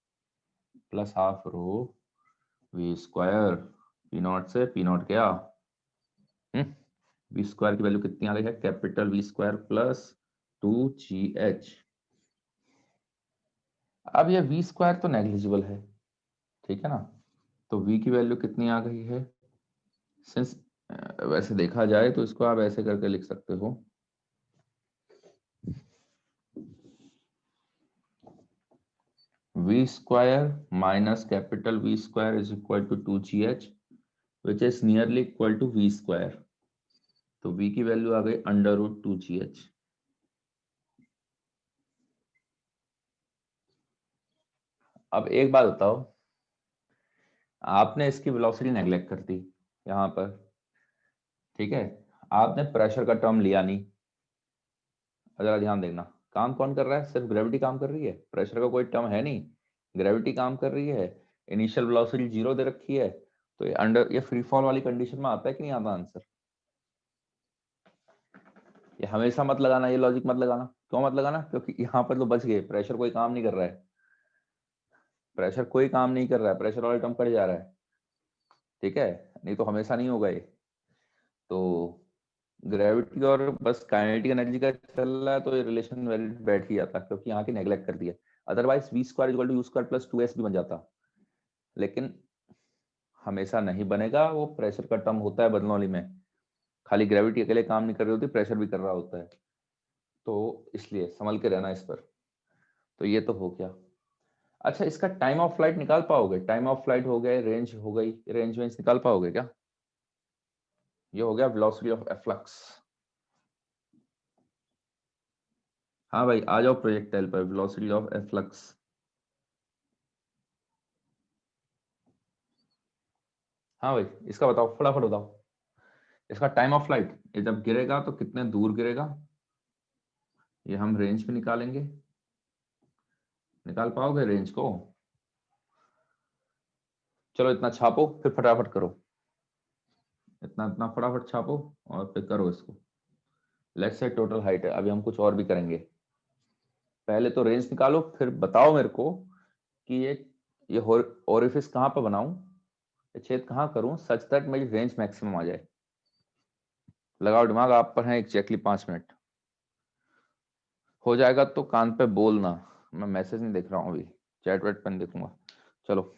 plus half rho we square, p naught से पी नॉट क्या, वी स्क्वायर की वैल्यू कितनी आ रही है, capital v square plus 2GH। अब ये वी स्क्वायर तो नेग्लिजिबल है, ठीक है ना, तो वी की वैल्यू कितनी आ गई है, सिंस वैसे देखा जाए तो इसको आप ऐसे करके लिख सकते हो, v square minus capital v square is equal to 2GH which is nearly equal to v square, तो v की वैल्यू आ गई अंडर रूट 2GH। अब एक बात बताओ, आपने इसकी वेलोसिटी नेग्लेक्ट कर दी यहाँ पर, ठीक है, आपने प्रेशर का टर्म लिया नहीं। जरा ध्यान देना, काम कौन कर रहा है, सिर्फ ग्रेविटी काम कर रही है, प्रेशर का कोई टर्म है नहीं। ग्रेविटी काम कर रही है, इनिशियल वेलोसिटी 0 दे रखी है, तो ये अंडर ये फ्री फॉल वाली कंडीशन में आता है कि नहीं आता आंसर? ये हमेशा मत लगाना, ये लॉजिक मत लगाना। क्यों मत लगाना? क्योंकि यहाँ पर तो बच गए, प्रेशर कोई काम नहीं कर रहा है, प्रेशर कोई काम नहीं कर रहा है, प्रेशर वाला टर्म कट जा रहा है, ठीक है? नहीं तो हमेशा नहीं होगा ये। तो ग्रेविटी और बस काइनेटिक एनर्जी का चल रहा है तो ये रिलेशन वैलिड बैठ ही जाता, क्योंकि यहाँ की नेग्लेक्ट कर दिया। Otherwise v square equal to u square plus 2s भी बन जाता, लेकिन हमेशा नहीं बनेगा, वो प्रेशर का टर्म होता है बर्नौली में, खाली ग्रेविटी अकेले काम नहीं कर रही होती, प्रेशर भी कर रहा होता है, तो इसलिए संभल के रहना इस पर। तो ये तो हो गया। अच्छा, इसका टाइम ऑफ फ्लाइट निकाल पाओगे? टाइम ऑफ फ्लाइट हो गए, रेंज हो गई, रेंज वेंज निकाल पाओगे क्या? ये हो गया वेलोसिटी ऑफ एफ्लक्स। हाँ भाई, आ जाओ प्रोजेक्टाइल पर, वेलोसिटी ऑफ एफ्लक्स। हाँ भाई, इसका बताओ, फटाफट बताओ। इसका टाइम ऑफ फ्लाइट, ये जब गिरेगा तो कितने दूर गिरेगा, ये हम रेंज पे निकालेंगे। निकाल पाओगे रेंज को? चलो इतना छापो, फिर फटाफट करो। इतना इतना फटाफट छापो और फिर करो इसको। लेट्स से टोटल हाइट है, अभी हम कुछ और भी करेंगे। पहले तो रेंज निकालो, फिर बताओ मेरे को कि ये ओरिफिस कहाँ पर बनाऊं, ये छेद कहाँ करूं सच दैट मेरी रेंज मैक्सिमम आ जाए। लगाओ दिमाग, आप पर है एग्जैक्टली 5 मिनट। हो जाएगा तो कान पे बोलना, मैं मैसेज नहीं देख रहा हूँ अभी, चैट वैट पे नहीं देखूंगा। चलो।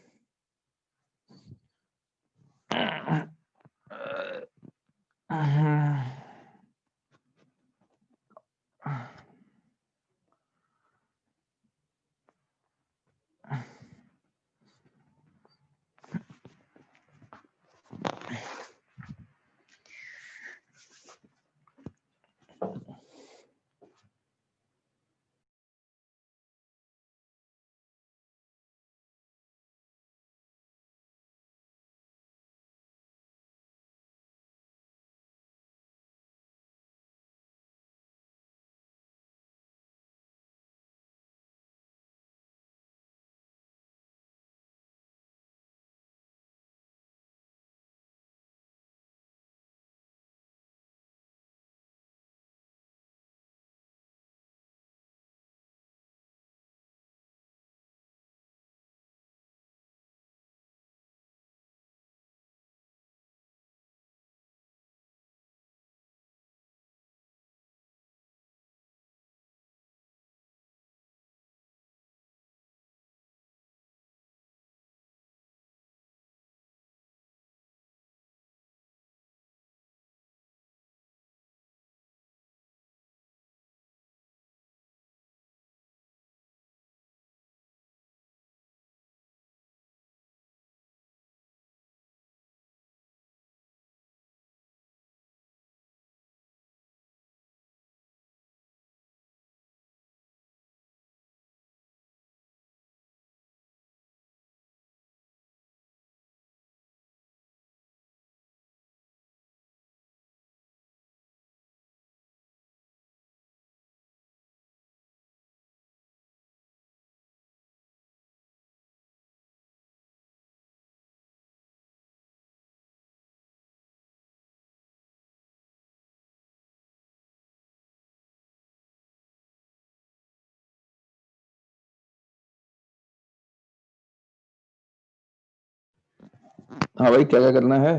हाँ भाई, क्या क्या करना है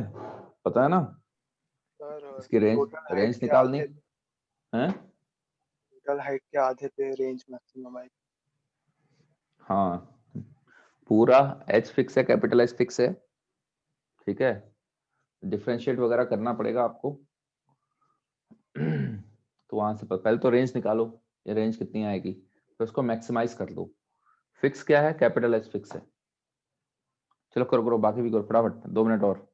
पता है ना? सर इसकी रेंज टोटल हाइट रेंज के निकालनी आधे है। टोटल हाइट के आधे पे रेंज मैक्सिमम है। हाँ, पूरा एच फिक्स है, कैपिटल एच फिक्स है, ठीक है? डिफरेंशिएट वगैरह करना पड़ेगा आपको। तो वहां से पहले तो रेंज निकालो, ये रेंज कितनी आएगी, फिर उसको मैक्सिमाइज कर लो। फिक्स क्या है? कैपिटल एच फिक्स है। चलो करो करो, बाकी भी करो फटाफट, 2 मिनट और।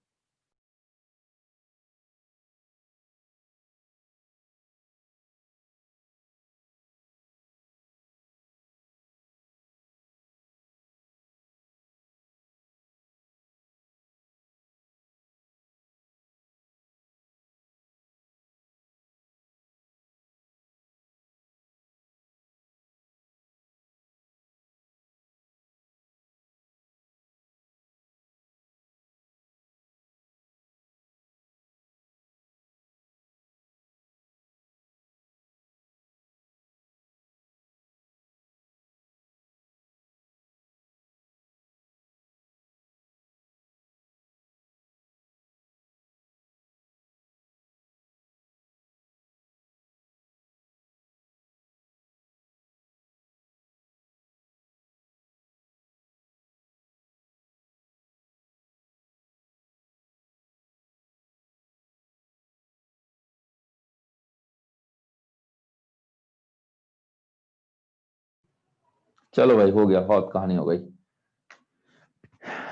चलो भाई हो गया, बहुत कहानी हो गई।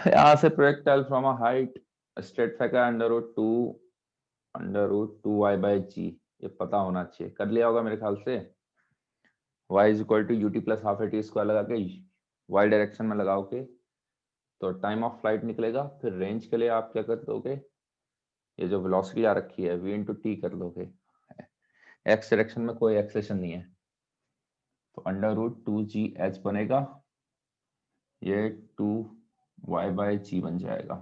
यहाँ से projectile from a height straight फेंका under root two Y by G, ये पता होना चाहिए, कर लिया होगा मेरे ख्याल से। y is equal to u t plus half a t square लगा के y डायरेक्शन में लगाओ के तो टाइम ऑफ फ्लाइट निकलेगा। फिर रेंज के लिए आप क्या कर दोगे, ये जो वेलोसिटी आ रखी है v इंटू टी कर दोगे। एक्स डायरेक्शन में कोई एक्सेलेरेशन नहीं है, तो अंडर रूट 2g h बनेगा, ये 2y/g बन जाएगा।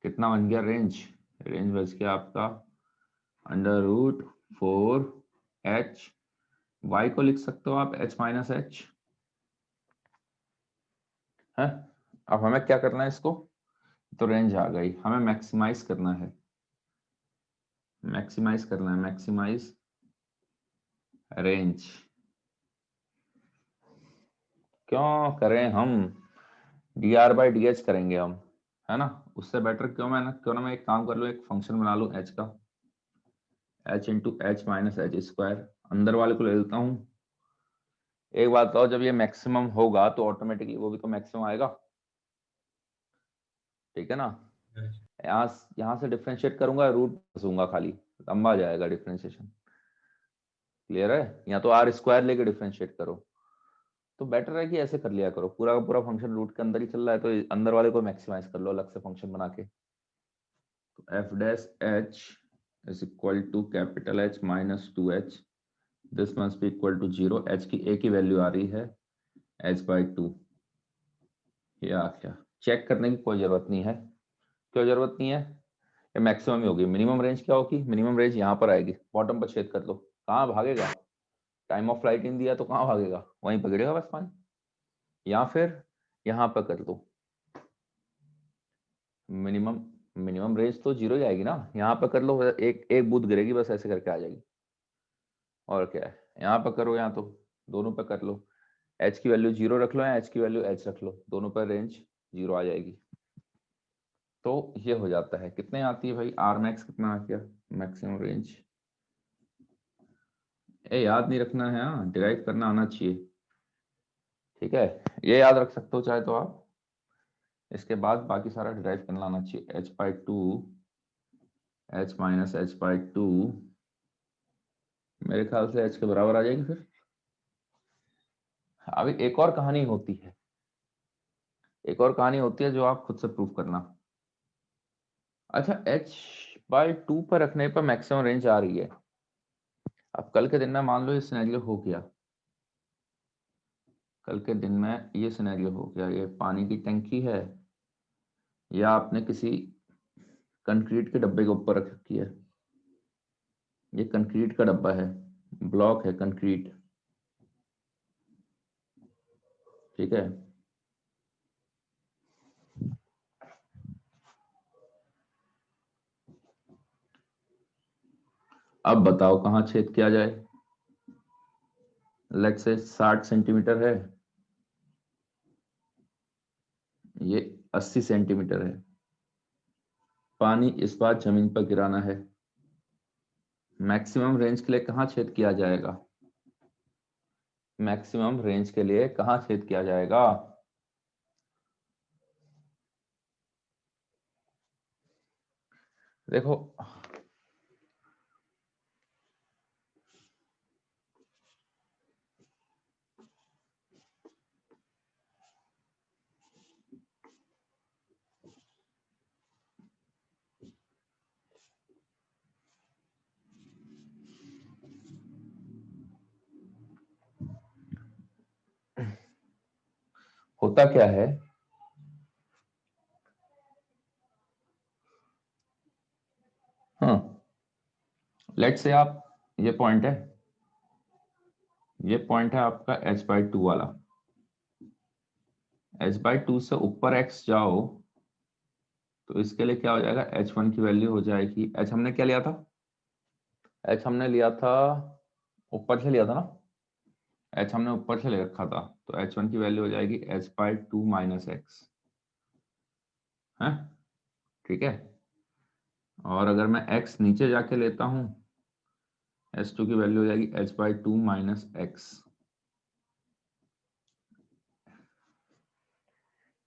कितना बन गया रेंज, रेंज बच गया आपका अंडर रूट 4h। y को लिख सकते हो आप h-h है। अब हमें क्या करना है इसको, तो रेंज आ गई, हमें मैक्सिमाइज करना है, मैक्सिमाइज रेंज। क्यों करें हम, dr/dh करेंगे हम, है ना। उससे बेटर क्यों ना मैं एक काम कर लूँ, एक फंक्शन बना लूँ h का, h इंटू h-h², अंदर वाले को ले लेता हूँ। एक बात बताओ, जब ये मैक्सिमम होगा तो ऑटोमेटिकली वो भी तो मैक्सिमम आएगा, ठीक है ना। यहाँ यहाँ से डिफ्रेंशिएट करूंगा, रूट घसूंगा खाली, लंबा जाएगा डिफ्रेंशिएशन, क्लियर है। या तो r² लेके डिफ्रेंशिएट करो, तो बेटर है कि ऐसे कर लिया करो, पूरा का पूरा फंक्शन रूट के अंदर ही चल रहा है, तो अंदर वाले को मैक्सिमाइज कर लो अलग से फंक्शन बना के। तो f' h is equal to capital H minus 2h, this must be equal to 0, h की एक ही वैल्यू आ रही है h/2। ये आ गया, चेक करने की कोई जरूरत नहीं है। क्यों जरूरत नहीं है, ये मैक्सिमम ही होगी। मिनिमम रेंज क्या होगी, मिनिमम रेंज यहाँ पर आएगी, बॉटम पर छेद कर लो, कहाँ भागेगा, टाइम ऑफ फ्लाइट इन दिया तो कहाँ भागेगा, वहीं पकड़ेगा बस पानी। या फिर यहाँ पर कर दो, मिनिमम मिनिमम रेंज तो 0 ही आएगी ना, यहाँ पर कर लो, एक एक बूथ गिरेगी बस, ऐसे करके आ जाएगी। और क्या है, यहाँ पर करो या तो दोनों पर कर लो, h की वैल्यू 0 रख लो या h की वैल्यू h रख लो, दोनों पर रेंज 0 आ जाएगी। तो ये हो जाता है, कितने आती है भाई, r मैक्स कितना आ गया, मैक्सिमम रेंज। ये याद नहीं रखना है, हाँ डिराइव करना आना चाहिए, ठीक है। ये याद रख सकते हो चाहे तो आप, इसके बाद बाकी सारा डिराइव करना आना चाहिए। h/2 h-h/2 मेरे ख्याल से h के बराबर आ जाएगी। फिर अभी एक और कहानी होती है, एक और कहानी होती है जो आप खुद से प्रूव करना। अच्छा, h/2 पर रखने पर मैक्सिमम रेंज आ रही है। अब कल के दिन में मान लो ये सिनेरियो हो गया, कल के दिन में ये सिनेरियो हो गया, ये पानी की टंकी है, या आपने किसी कंक्रीट के डब्बे के ऊपर रख रखी है, ये कंक्रीट का डब्बा है, ब्लॉक है कंक्रीट, ठीक है। अब बताओ कहाँ छेद किया जाए, लेग से 60 सेंटीमीटर है, ये 80 सेंटीमीटर है, पानी इस बार जमीन पर गिराना है, मैक्सिमम रेंज के लिए कहाँ छेद किया जाएगा, मैक्सिमम रेंज के लिए कहाँ छेद किया जाएगा। देखो होता क्या है, हाँ लेट से आप, ये पॉइंट है, ये पॉइंट है आपका h/2 वाला, h/2 से ऊपर x जाओ तो इसके लिए क्या हो जाएगा, h1 की वैल्यू हो जाएगी, h हमने क्या लिया था, h हमने लिया था, ऊपर से लिया था ना, h हमने ऊपर से ले रखा था, तो h1 की वैल्यू हो जाएगी h/2 माइनस x, है, ठीक है। और अगर मैं x नीचे जाके लेता हूं, h2 की वैल्यू हो जाएगी h/2 माइनस x,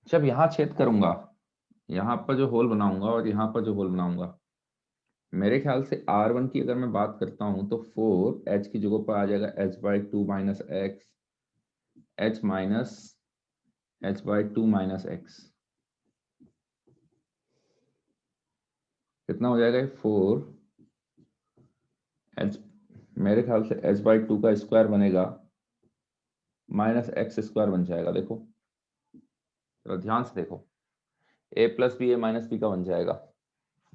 जब यहाँ छेद करूंगा, यहाँ पर जो होल बनाऊंगा और यहाँ पर जो होल बनाऊंगा, मेरे ख्याल से R1 की अगर मैं बात करता हूँ तो 4 H की जगह पर आ जाएगा H/2 minus x, H minus H/2 minus x. कितना हो जाएगा ये? 4 H, मेरे ख्याल से H/2 का स्क्वायर बनेगा माइनस एक्स स्क्वायर बन जाएगा। देखो तो ध्यान से देखो, a plus b a minus b का बन जाएगा।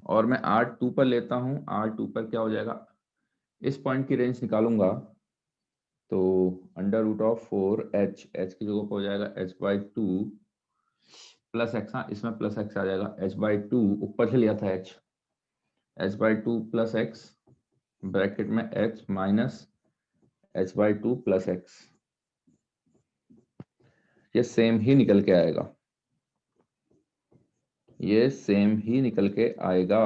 और मैं R2 पर लेता हूँ, R2 पर क्या हो जाएगा, इस पॉइंट की रेंज निकालूंगा तो √4 H, H की जगह पर हो जाएगा H/2 प्लस एक्स। हाँ, इसमें प्लस एक्स आ जाएगा, H/2 ऊपर से लिया था H, H/2 plus x bracket में H minus H/2 plus x. ये सेम ही निकल के आएगा, ये सेम ही निकल के आएगा।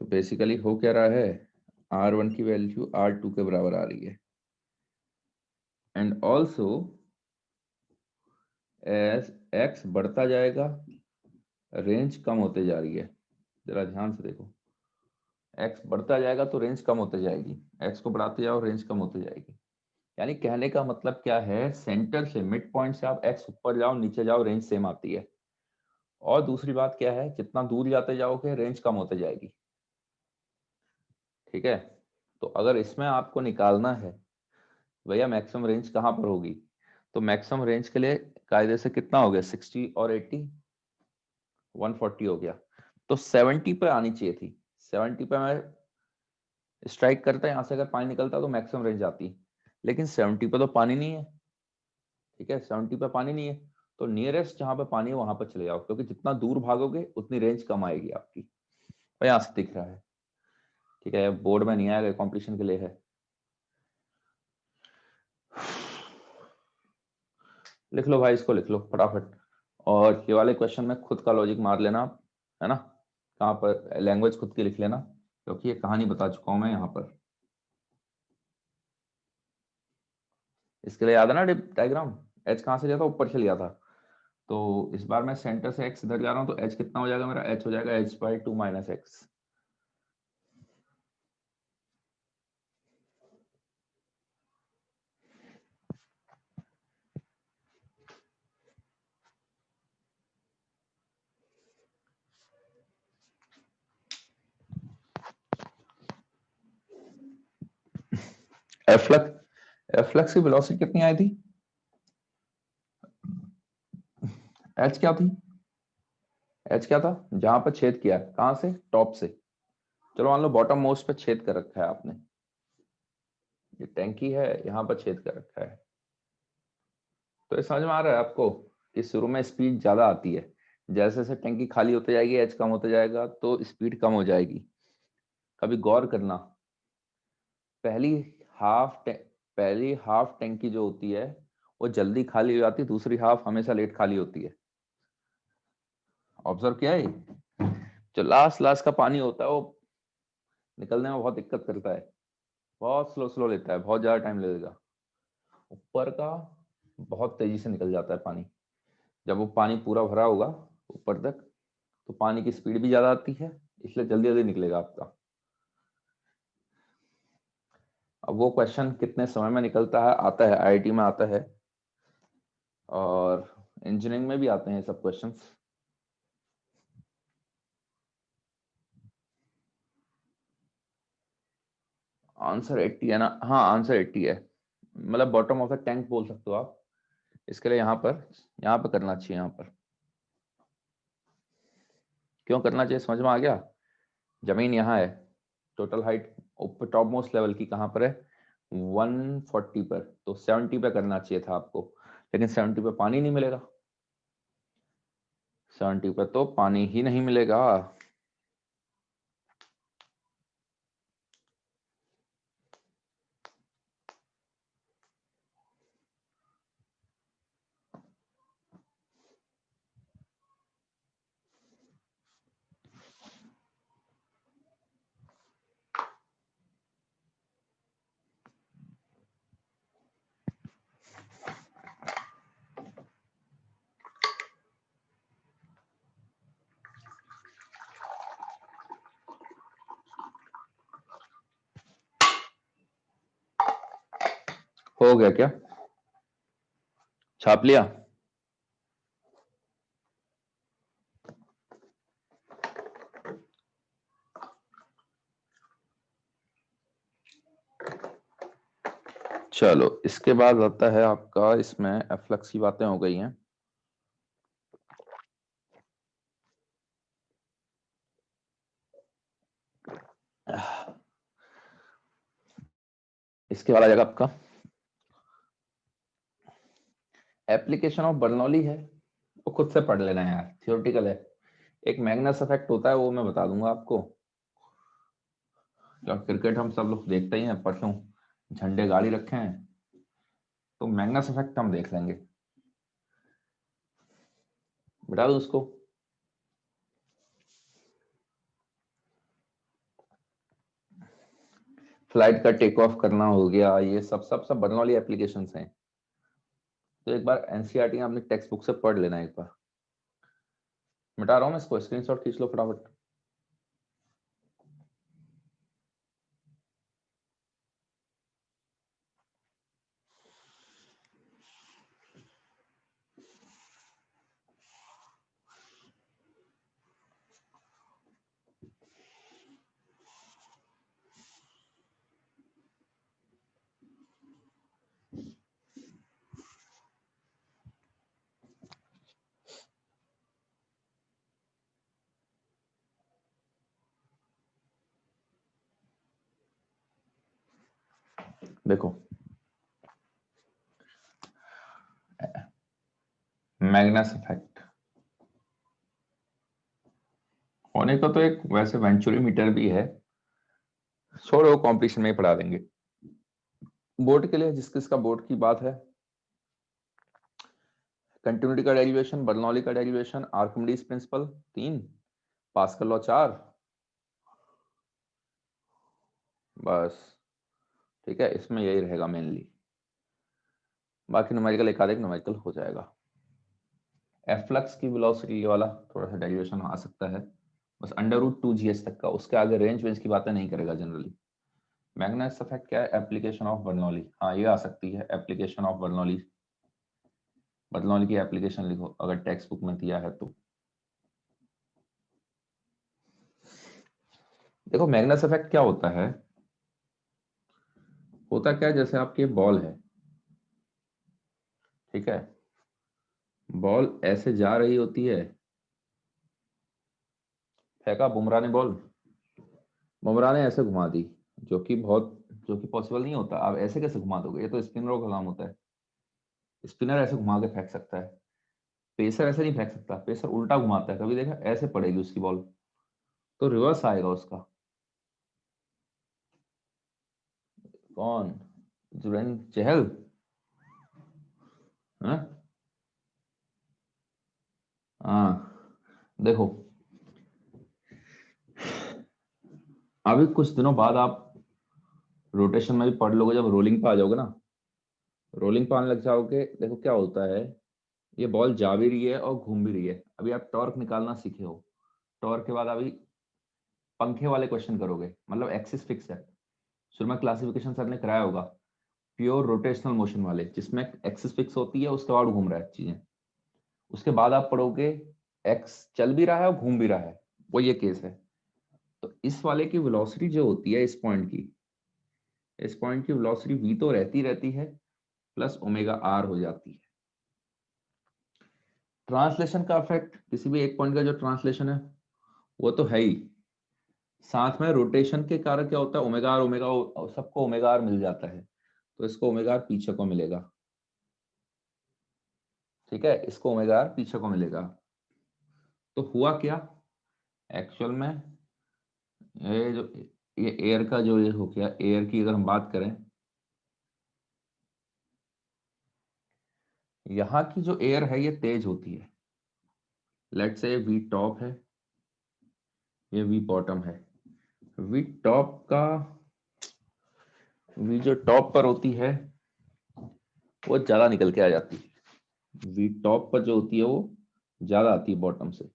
तो बेसिकली हो क्या रहा है, R1 की वैल्यू R2 के बराबर आ रही है। एंड ऑल्सो एज एक्स बढ़ता जाएगा रेंज कम होते जा रही है। जरा ध्यान से देखो, एक्स बढ़ता जाएगा तो रेंज कम होते जाएगी, एक्स को बढ़ाते जाओ रेंज कम होते जाएगी। यानी कहने का मतलब क्या है, सेंटर से मिड पॉइंट से आप एक्स ऊपर जाओ नीचे जाओ रेंज सेम आती है। और दूसरी बात क्या है, जितना दूर जाते जाओगे रेंज कम होते जाएगी। ठीक है, तो अगर इसमें आपको निकालना है भैया मैक्सिमम रेंज कहाँ पर होगी, तो मैक्सिमम रेंज के लिए कायदे से कितना हो गया, 60 और 80, 140 हो गया। तो 70 पे आनी चाहिए थी, 70 पे मैं स्ट्राइक करता, यहाँ से अगर पानी निकलता तो मैक्सिमम रेंज आती, लेकिन 70 पे तो पानी नहीं है। ठीक है, 70 पे पानी नहीं है, तो नियरेस्ट जहां पे पानी है वहां पर चले जाओ, क्योंकि जितना दूर भागोगे उतनी रेंज कम आएगी आपकी। और यहाँ से दिख रहा है। ठीक है, बोर्ड में नहीं आएगा, कॉम्पिटिशन के लिए है। लिख लो भाई, इसको लिख लो फटाफट। और ये वाले क्वेश्चन में खुद का लॉजिक मार लेना आप, है ना, कहाँ पर लैंग्वेज खुद की लिख लेना, क्योंकि ये कहानी बता चुका हूं मैं यहाँ पर। इसके लिए याद है ना डायग्राम, एच कहाँ से लिया था, ऊपर से लिया था। तो इस बार मैं सेंटर से एक्स इधर जा रहा हूँ, तो एच कितना हो जाएगा मेरा, एच हो जाएगा H/2 माइनस एक्स। एफ्लक्स की वेलोसिटी कितनी आई थी, एच क्या थी, एच क्या था, जहां पर छेद किया है, कहां से, टॉप से। चलो मान लो बॉटम मोस्ट पे छेद कर रखा है आपने, ये टैंकी है, यहाँ पर छेद कर रखा है। तो ये समझ में आ रहा है आपको कि शुरू में स्पीड ज्यादा आती है, जैसे जैसे टैंकी खाली होते जाएगी एच कम होते जाएगा तो स्पीड कम हो जाएगी। कभी गौर करना, पहली पहली हाफ टैंकी जो होती है वो जल्दी खाली हो जाती है, दूसरी हाफ हमेशा लेट खाली होती है। ऑब्जर्व किया है ये? जो लास्ट लास्ट का पानी होता है वो निकलने में बहुत दिक्कत करता है, बहुत स्लो स्लो लेता है, बहुत ज्यादा टाइम लगेगा। ऊपर का बहुत तेजी से निकल जाता है पानी, जब वो पानी पूरा भरा होगा ऊपर तक तो पानी की स्पीड भी ज्यादा आती है, इसलिए जल्दी जल्दी निकलेगा आपका। अब वो क्वेश्चन कितने समय में निकलता है, आता है आईआईटी में आता है, और इंजीनियरिंग में भी आते हैं सब क्वेश्चंस। आंसर 80 है ना, हाँ आंसर 80 है, मतलब बॉटम ऑफ द टैंक बोल सकते हो आप। इसके लिए यहाँ पर करना चाहिए, यहाँ पर क्यों करना चाहिए समझ में आ गया। जमीन यहाँ है, टोटल हाइट ऊपर टॉप मोस्ट लेवल की कहाँ पर है, 140 पर, तो 70 पे करना चाहिए था आपको, लेकिन 70 पे पानी नहीं मिलेगा, 70 पे तो पानी ही नहीं मिलेगा। हो गया क्या? छाप लिया? चलो, इसके बाद आता है आपका, इसमें एफ्लक्स की बातें हो गई हैं। इसके बाद आ जाएगा आपका एप्लीकेशन ऑफ बर्नौली है, वो खुद से पढ़ लेना यार, थियोरेटिकल है। एक मैग्नस इफेक्ट होता है, वो मैं बता दूंगा आपको। क्या क्रिकेट हम सब लोग देखते ही हैं, परसों झंडे गाड़ी रखे हैं, तो मैग्नस इफेक्ट हम देख लेंगे। बता दो उसको। फ्लाइट का टेक ऑफ करना हो गया, ये सब सब सब बर्नौली एप्लीकेशंस हैं। तो एक बार एनसीईआरटी में अपनी टेक्स्ट बुक से पढ़ लेना एक बार। मिटा रहा हूँ मैं इसको, स्क्रीनशॉट खींच लो फटाफट। देखो, मैग्नस इफेक्ट होने का तो एक वैसे वेंचुरीमीटर भी है, छोड़ो कॉम्पिटिशन में ही पढ़ा देंगे। बोर्ड के लिए, जिस किसका बोर्ड की बात है, कंटिन्यूटी का डेरिवेशन, बर्नौली का derivation, Archimedes principal 3, pascal law 4, बस। ठीक है, इसमें यही रहेगा मेनली, बाकी न्यूमेरिकल एक आध एक न्यूमेरिकल हो जाएगा। एफ्लक्स की वेलोसिटी वाला थोड़ा सा डेरिवेशन आ सकता है, बस √2 GS तक का, उसके आगे रेंज वेंज की बातें नहीं करेगा जनरली। मैग्नस इफेक्ट क्या है? एप्लीकेशन ऑफ बर्नौली, हाँ ये आ सकती है, एप्लीकेशन ऑफ बर्नौली। बर्नौली की एप्लीकेशन लिखो अगर टेक्स्ट बुक में दिया है तो। देखो, मैग्नस इफेक्ट क्या होता है, होता क्या है, जैसे आपकी बॉल है, ठीक है, बॉल ऐसे जा रही होती है, फेंका बुमराह ने बॉल, बुमराह ने ऐसे घुमा दी, जो कि पॉसिबल नहीं होता। आप ऐसे कैसे घुमा दोगे, ये तो स्पिनरों का काम होता है। स्पिनर ऐसे घुमा के फेंक सकता है, पेसर ऐसे नहीं फेंक सकता, पेसर उल्टा घुमाता है, कभी देखा? ऐसे पड़ेगी उसकी बॉल, तो रिवर्स आएगा उसका। कौन? जुरेन चहल? हाँ हाँ, देखो, अभी कुछ दिनों बाद आप रोटेशन में भी पढ़ लोगे, जब रोलिंग पे आ जाओगे ना, रोलिंग पे आने लग जाओगे, देखो क्या होता है, ये बॉल जा भी रही है और घूम भी रही है। अभी आप टॉर्क निकालना सीखे हो, टॉर्क के बाद अभी पंखे वाले क्वेश्चन करोगे, मतलब एक्सिस फिक्स है। शुरू में क्लासिफिकेशन सर ने कराया होगा, प्योर रोटेशनल मोशन वाले, जिसमें एक्सिस फिक्स होती है, उसके बाद घूम रहा है चीजें। उसके बाद आप पढ़ोगे एक्स चल भी रहा है और घूम भी रहा है, वो ये केस है। तो इस वाले की वेलोसिटी जो होती है, इस पॉइंट की वेलोसिटी v तो रहती रहती है, प्लस ओमेगा आर हो जाती है। ट्रांसलेशन का इफेक्ट, किसी भी एक पॉइंट का जो ट्रांसलेशन है वो तो है ही, साथ में रोटेशन के कारण क्या होता है, ओमेगा आर, सबको ओमेगा आर मिल जाता है, तो इसको ओमेगा आर पीछे को मिलेगा। ठीक है, इसको ओमेगा आर पीछे को मिलेगा। तो हुआ क्या एक्चुअल में, ये जो ये एयर का जो ये हो गया, एयर की अगर हम बात करें, यहाँ की जो एयर है ये तेज होती है। लेट से वी टॉप है, ये वी बॉटम है। वी टॉप का, वी जो टॉप पर होती है वो ज्यादा निकल के आ जाती है, वी टॉप पर जो होती है वो ज्यादा आती है बॉटम से।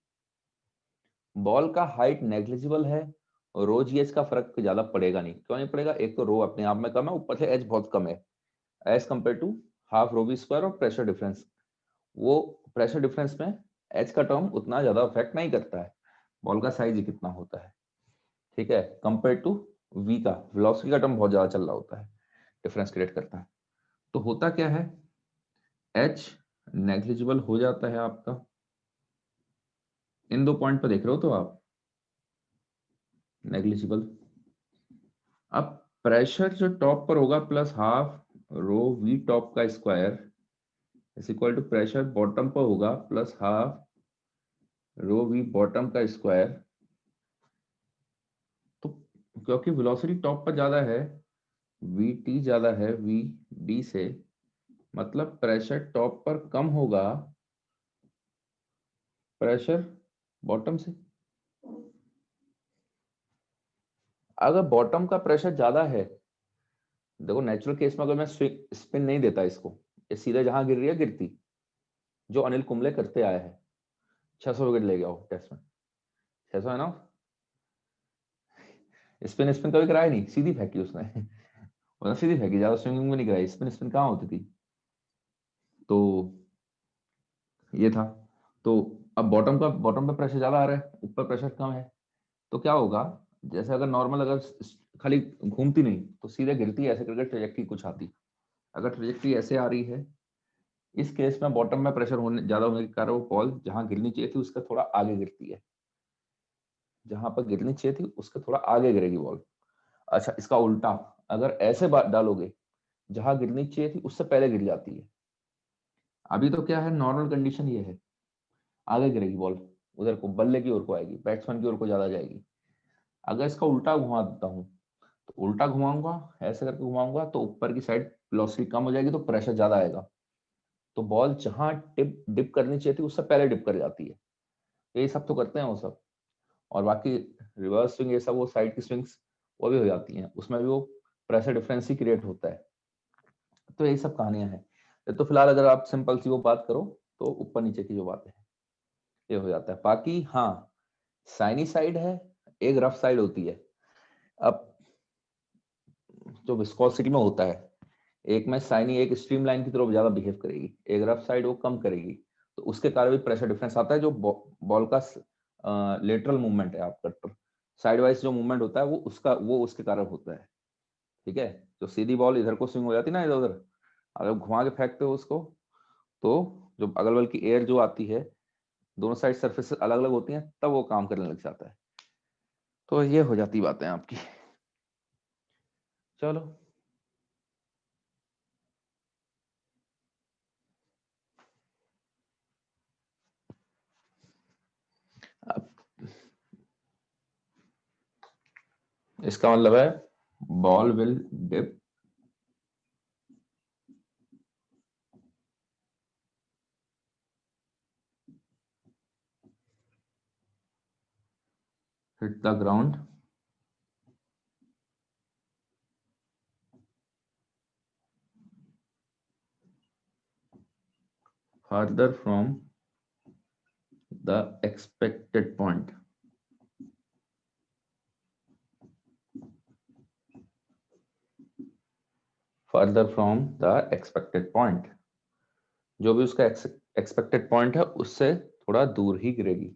बॉल का हाइट नेग्लिजिबल है, और रो जीएच का फर्क ज्यादा पड़ेगा नहीं। क्यों नहीं पड़ेगा? एक तो रो अपने आप में कम है, ऊपर से एच बहुत कम है। As compare to half rho we square और प्रेशर डिफरेंस। वो प्रेशर डिफरेंस में एच का टर्म उतना ज्यादा अफेक्ट नहीं करता है, बॉल का साइज ही कितना होता है, ठीक है, कंपेयर टू वी का वेलोसिटी का टर्म बहुत ज्यादा चल रहा होता है, डिफरेंस क्रिएट करता है। तो होता क्या है, एच नेग्लिजिबल हो जाता है आपका, इन दो पॉइंट पर देख रहे हो तो आप, नेग्लिजिबल। अब प्रेशर जो टॉप पर होगा plus half rho V top का square is equal to pressure bottom पर होगा plus half rho V bottom का स्क्वायर। तो क्योंकि वेलोसिटी टॉप पर ज्यादा है, वी टी ज्यादा है वी डी से, मतलब प्रेशर टॉप पर कम होगा प्रेशर बॉटम से। अगर बॉटम का प्रेशर ज्यादा है, देखो नेचुरल केस में अगर मैं स्पिन नहीं देता इसको, ये सीधे जहां गिर रही है गिरती, जो अनिल कुंबले करते आए हैं, 600 विकेट ले गया वो टेस्ट में, 600 है ना, स्पिन स्पिन कभी कराया नहीं, सीधी फेंकी उसने मतलब सीधी फेंकी, ज्यादा स्विंगिंग में नहीं कराई, स्पिन स्पिन कहाँ होती थी। तो ये था। तो अब बॉटम पे प्रेशर ज्यादा आ रहा है, ऊपर प्रेशर कम है, तो क्या होगा, जैसे अगर नॉर्मल अगर खाली घूमती नहीं तो सीधे गिरती है, ऐसे करके ट्रेजेक्टरी कुछ आती, अगर ट्रेजेक्टरी ऐसे आ रही है, इस केस में बॉटम में प्रेशर होने ज्यादा होने के कारण वो बॉल जहां गिरनी चाहिए थी उसका थोड़ा आगे गिरती है, जहां पर गिरनी चाहिए थी उसके थोड़ा आगे गिरेगी बॉल। अच्छा इसका उल्टा, अगर ऐसे डालोगे जहां गिरनी चाहिए थी उससे पहले गिर जाती है। अभी तो क्या है, नॉर्मल कंडीशन ये है, आगे गिरेगी बॉल, उधर को बल्ले की ओर को आएगी, बैट्समैन की ओर को ज्यादा जाएगी। अगर इसका उल्टा घुमा देता हूँ, तो उल्टा घुमाऊंगा, ऐसे करके घुमाऊंगा तो ऊपर की साइड वेलोसिटी कम हो जाएगी तो प्रेशर ज्यादा आएगा, तो बॉल जहां टिप डिप करनी चाहिए थी उससे पहले डिप कर जाती है। यही सब तो करते हैं वो सब, और बाकी रिवर्स स्विंग ये सब वो साइड की स्विंग्स वो भी हो जाती हैं, उसमें भी वो प्रेशर डिफरेंस ही क्रिएट होता है। तो यही सब कहानियां हैं। तो फिलहाल अगर आप सिंपल सी वो बात करो, तो ऊपर नीचे की जो बात है ये हो जाता है। बाकी हाँ, साइनी साइड है, एक रफ साइड होती है। अब जो विस्कोसिटी में होता है, एक में साइनी एक स्ट्रीमलाइन की तरफ ज्यादा बिहेव करेगी, एक रफ साइड वो कम करेगी, तो उसके कारण भी प्रेशर डिफरेंस आता है। जो बॉल का लेटरल मूवमेंट है आपका, साइड वाइज जो मूवमेंट होता है वो उसके कारण होता है, ठीक है। जो सीधी बॉल इधर को स्विंग हो जाती है ना इधर उधर, अगर घुमा के फेंकते हो उसको, तो जो अगल बगल की एयर जो आती है, दोनों साइड सरफेस अलग अलग होती हैं, तब वो काम करने लग जाता है। तो ये हो जाती बातें आपकी। चलो, अब इसका मतलब है ball will dip hit the ground further from the expected point, further from the expected point, जो भी उसका एक्सपेक्टेड पॉइंट है उससे थोड़ा दूर ही गिरेगी,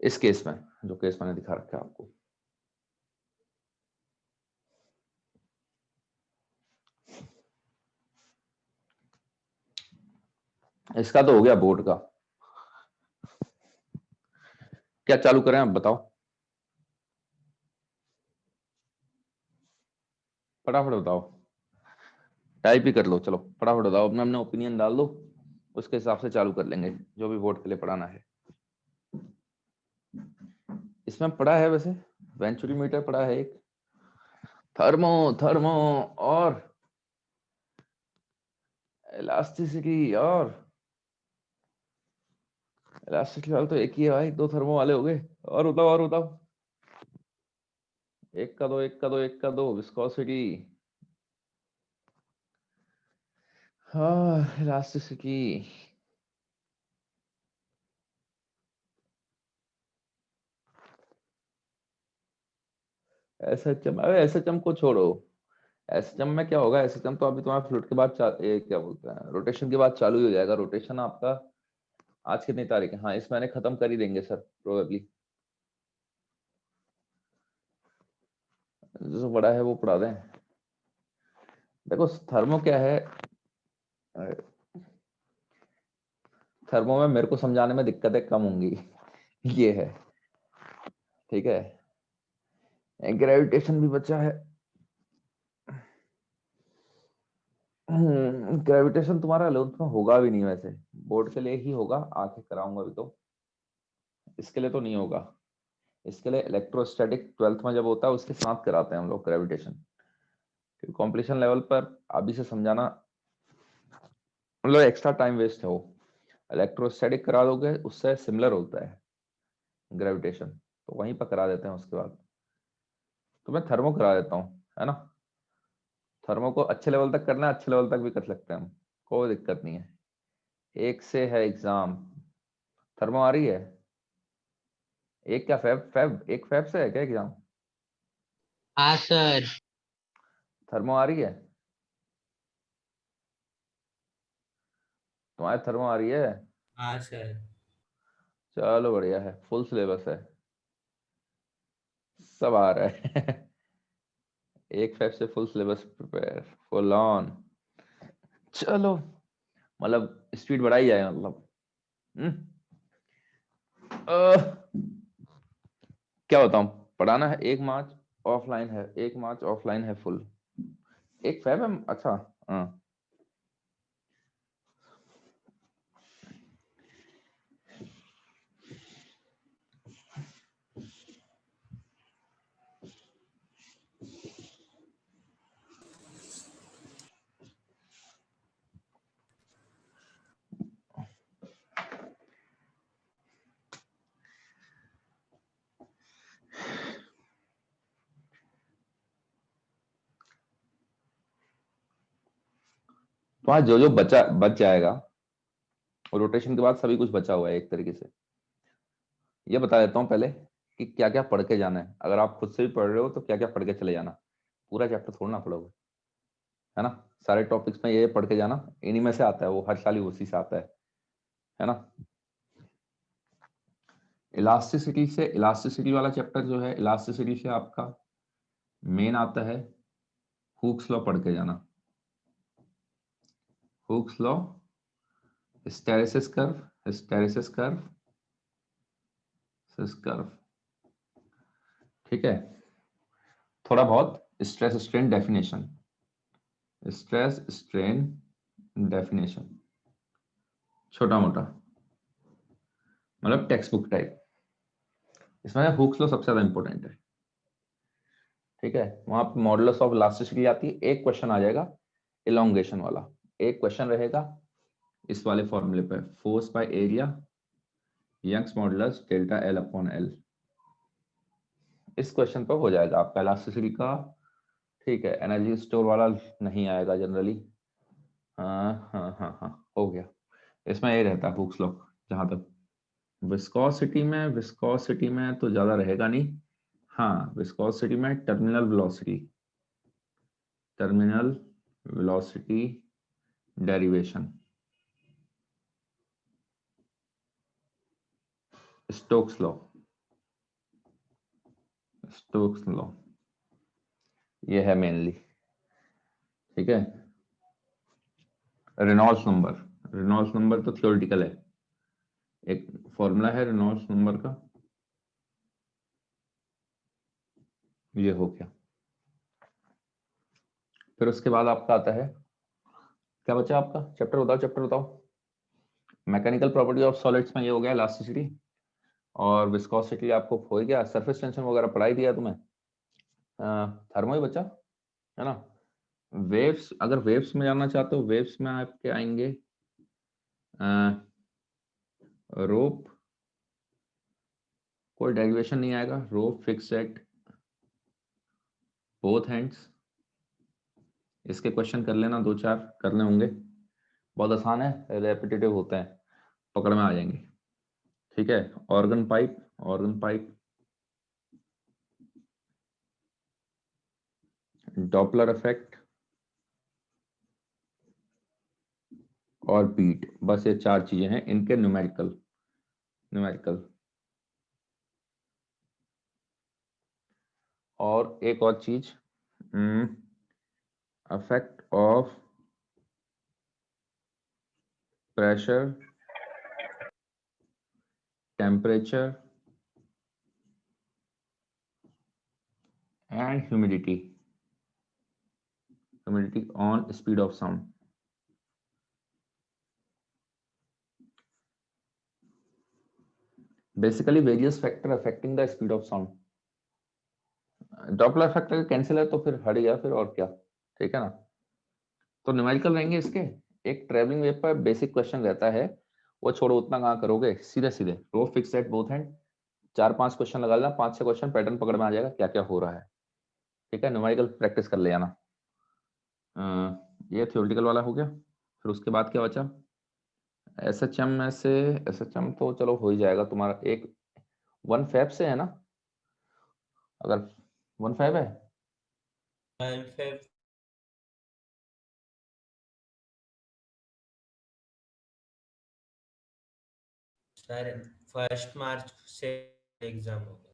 इस केस में जो केस मैंने दिखा रखा है आपको। इसका तो हो गया बोर्ड का, क्या चालू करें आप बताओ, फटाफट बताओ, टाइप ही कर लो, चलो फटाफट बताओ, अपना अपना ओपिनियन डाल दो, उसके हिसाब से चालू कर लेंगे जो भी बोर्ड के लिए पढ़ाना है। इसमें पढ़ा है वैसे, वेंचुरी मीटर पढ़ा है एक, थर्मो थर्मो और इलास्टिसिटी, और इलास्टिसिटी वाला तो एक ही है भाई, दो थर्मो वाले हो गए। और बताओ और बताओ, एक का दो एक का दो एक का दो, विस्कोसिटी, हाँ इलास्टिसिटी। एसएचएम, अरे एसएचएम को छोड़ो, एसएचएम में क्या होगा, एसएचएम तो अभी तुम्हारा फ्लूइड के बाद क्या बोलते हैं, रोटेशन के बाद चालू ही हो जाएगा। रोटेशन आपका आज कितनी तारीख है, हाँ इस महीने खत्म कर ही देंगे सर प्रोबेबली, जो बड़ा है वो पढ़ा दें। देखो थर्मो क्या है, थर्मो में मेरे को समझाने में दिक्कतें कम होंगी ये है, ठीक है। ग्रेविटेशन भी बचा है। ग्रेविटेशन तुम्हारा 11th में होगा भी नहीं वैसे, बोर्ड के लिए ही होगा, आके कराऊंगा अभी तो, इसके लिए तो नहीं होगा। इसके लिए इलेक्ट्रोस्टैटिक 12th में जब होता है उसके साथ कराते हैं हम लोग ग्रेविटेशन, क्योंकि कॉम्पिटिशन लेवल पर अभी से समझाना मतलब एक्स्ट्रा टाइम वेस्ट है वो। इलेक्ट्रोस्टैटिक करा दोगे उससे सिमिलर होता है ग्रेविटेशन, तो वहीं पर करा देते हैं उसके बाद। तो मैं थर्मो करा देता हूँ, है ना। थर्मो को अच्छे लेवल तक करना है, अच्छे लेवल तक भी कर सकते हैं हम, कोई दिक्कत नहीं है। एक से है एग्जाम, थर्मो आ रही है। एक क्या एक फेब से है क्या एग्जाम? हाँ सर। थर्मो आ रही है, तुम्हारे थर्मो आ रही है। हाँ सर। चलो बढ़िया है, फुल सिलेबस है, सब आ रहा है एक फेब से full syllabus prepare, full on. चलो मतलब स्पीड बढ़ाई जाए मतलब। हम्म क्या बताऊं, पढ़ाना है 1 मार्च ऑफलाइन है, 1 मार्च ऑफलाइन है फुल, एक फेब है। अच्छा हाँ। तो आज जो जो बच जाएगा, रोटेशन के बाद सभी कुछ बचा हुआ है एक तरीके से। ये बता देता हूँ पहले कि क्या क्या पढ़ के जाना है, अगर आप खुद से भी पढ़ रहे हो तो क्या क्या पढ़ के चले जाना, पूरा चैप्टर थोड़ा ना पढ़ोगे, है ना। सारे टॉपिक्स में ये पढ़ के जाना, इन्हीं में से आता है वो, हर साल ही उसी से आता है ना। इलास्टिसिटी वाला चैप्टर जो है, इलास्टिसिटी से आपका मेन आता है हुक्स लॉ, पढ़ के जाना। Hooke's law, hysteresis curve, hysteresis curve, सिस कर्व, ठीक है। थोड़ा बहुत stress strain definition, stress strain definition, छोटा मोटा मतलब टेक्स्ट बुक टाइप। इसमें हुक्स लॉ सबसे ज्यादा इंपॉर्टेंट है, ठीक है। वहां पे मॉडुलस ऑफ इलास्टिसिटी आती है, एक क्वेश्चन आ जाएगा इलोंगेशन वाला, एक क्वेश्चन रहेगा इस वाले फॉर्मूले पे, force by area Young's modulus delta l upon l. इस क्वेश्चन पर हो जाएगा आपका इलास्टिसिटी का, ठीक है। एनर्जी स्टोर वाला नहीं आएगा जनरली, हाँ हाँ हाँ हाँ, हो गया। इसमें ये रहता है हुक्स लॉ। जहां तक विस्कोसिटी में तो ज्यादा रहेगा नहीं, हाँ विस्कोसिटी में terminal velocity derivation, Stokes law, Stokes law ये है मेनली, ठीक है। रेनॉल्ड्स नंबर तो थियोरेटिकल है, एक फॉर्मूला है रेनॉल्ड्स नंबर का, ये हो गया। फिर उसके बाद आपका आता है, क्या बचा आपका चैप्टर, बताओ चैप्टर बताओ। मैकेनिकल प्रॉपर्टी ऑफ सॉलिड्स में ये हो गया इलास्टिसिटी, और विस्कोसिटी आपको हो ही गया, सरफेस टेंशन वगैरह पढ़ाई दिया तुम्हें। थर्मो ही बचा, है ना। वेव्स, अगर वेव्स में जानना चाहते हो, वेव्स में आपके आएंगे रोप, कोई डेरिवेशन नहीं आएगा, रोप फिक्स एट बोथ हैंड्स। इसके क्वेश्चन कर लेना, 2-4 करने होंगे, बहुत आसान है, रेपिटेटिव होते हैं, पकड़ में आ जाएंगे, ठीक है। Organ pipe, organ pipe, Doppler effect, और बीट, बस ये 4 चीजें हैं इनके न्यूमेरिकल। और एक और चीज, effect of pressure, temperature and humidity on speed of sound. Basically various factor affecting the speed of sound. Doppler factor cancel है तो फिर हट गया, फिर और क्या, ठीक है ना। तो न्यूमेरिकल रहेंगे इसके। एक ट्रेवलिंग वेव पर बेसिक क्वेश्चन रहता है, वो छोड़ो, उतना कहाँ करोगे, सीधे सीधे row fix at both end, 4-5 question लगा लेना, 5-6 क्वेश्चन पैटर्न पकड़ में आ जाएगा क्या क्या हो रहा है, ठीक है। न्यूमेरिकल प्रैक्टिस कर ले जाना। ये थ्योरेटिकल वाला हो गया। फिर उसके बाद क्या बचा, एसएचएम में से, एसएचएम तो चलो हो ही जाएगा तुम्हारा। एक 1 फैब से है ना, अगर 1 फैब है, 1 फेब सर 1 मार्च से एग्जाम होगा।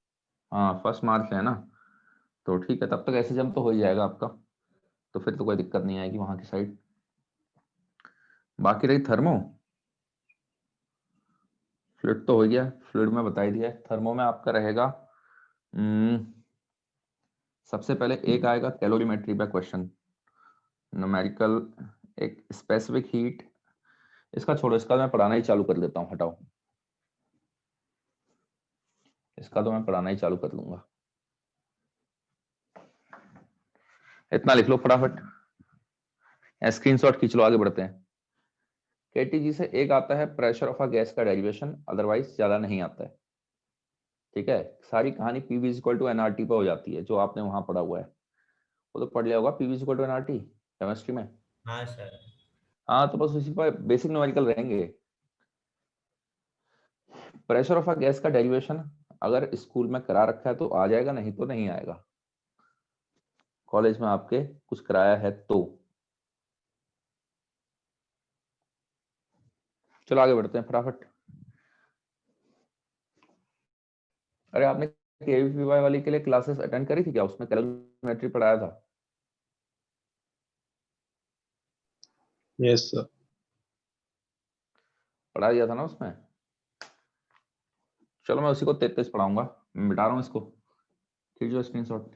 हाँ 1 मार्च है ना, तो ठीक है, तब तक एसएचएम तो हो ही जाएगा आपका, तो फिर तो कोई दिक्कत नहीं आएगी वहां की साइड। बाकी रही थर्मो, फ्लूइड तो हो गया, फ्लूइड में बता ही दिया। थर्मो में आपका रहेगा, सबसे पहले एक आएगा कैलोरीमेट्री का क्वेश्चन, न्यूमेरिकल, एक स्पेसिफिक हीट। इसका छोड़ो, इसका मैं पढ़ाना ही चालू कर देता हूँ, हटाओ, इसका तो मैं पढ़ाना ही चालू कर लूंगा। इतना लिख लो फटाफट, स्क्रीनशॉट खींच लो, आगे बढ़ते हैं। केटीजी से एक आता है प्रेशर ऑफ अ गैस का डेरिवेशन, अदरवाइज ज्यादा नहीं आता है, ठीक है। सारी कहानी पीवी इक्वल टू एनआरटी पे हो जाती है, जो आपने वहां पढ़ा हुआ है वो तो पढ़ लिया होगा, PV equal to NRT chemistry में। हाँ सर। हाँ तो बस उसी पर बेसिक न्यूमेरिकल रहेंगे। प्रेशर ऑफ अ गैस का डेरिवेशन अगर स्कूल में करा रखा है तो आ जाएगा, नहीं तो नहीं आएगा। कॉलेज में आपके कुछ कराया है तो। चलो आगे बढ़ते हैं फटाफट। अरे आपने केवीपीवाई वाली के लिए क्लासेस अटेंड करी थी क्या, उसमें कैलोरीमेट्री पढ़ाया था? Yes sir. पढ़ा दिया था ना उसमें। चलो मैं उसी को 33 पढ़ाऊंगा, मैं मिटा रहा हूँ इसको, खींचो स्क्रीनशॉट।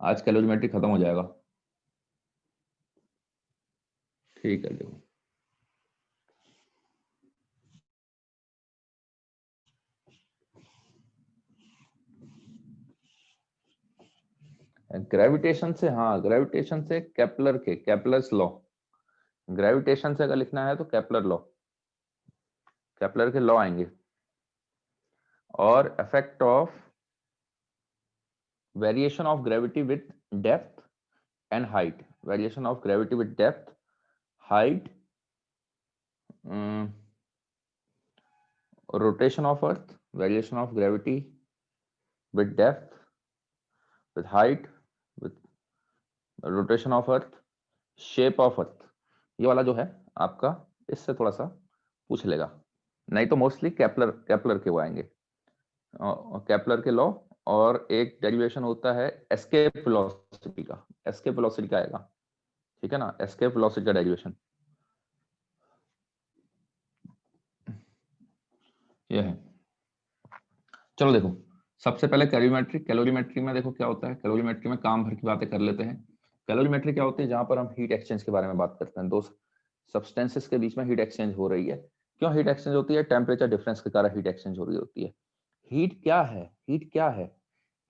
आज कैलोरीमेट्री खत्म हो जाएगा, ठीक है। देखो ग्रेविटेशन से, हाँ ग्रेविटेशन से केपलर के, केपलर्स लॉ, ग्रेविटेशन से अगर लिखना है तो केपलर लॉ, केपलर के लॉ आएंगे। और effect of variation of gravity with depth and height, variation of gravity with depth, height, rotation of earth, variation of gravity with depth, with height, with rotation of earth, shape of earth, ये वाला जो है आपका, इससे थोड़ा सा पूछ लेगा, नहीं तो मोस्टली केपलर, केपलर के वो आएंगे, केपलर के लॉ। और एक डेरिवेशन होता है एस्केप वेलोसिटी का, एस्केप वेलोसिटी का आएगा, ठीक है ना, एस्केप वेलोसिटी का डेरिवेशन ये है। चलो देखो, सबसे पहले कैलोरीमेट्री, कैलोरीमेट्री में देखो क्या होता है, कैलोरीमेट्री में काम भर की बातें कर लेते हैं। कैलोरीमेट्री क्या होती है, जहां पर हम हीट एक्सचेंज के बारे में बात करते हैं, दो सब्सटेंसेस के बीच में हीट एक्सचेंज हो रही है। क्यों हीट एक्सचेंज होती है, टेम्परेचर डिफरेंस के कारण हीट एक्सचेंज हो रही होती है। हीट क्या है, हीट क्या है,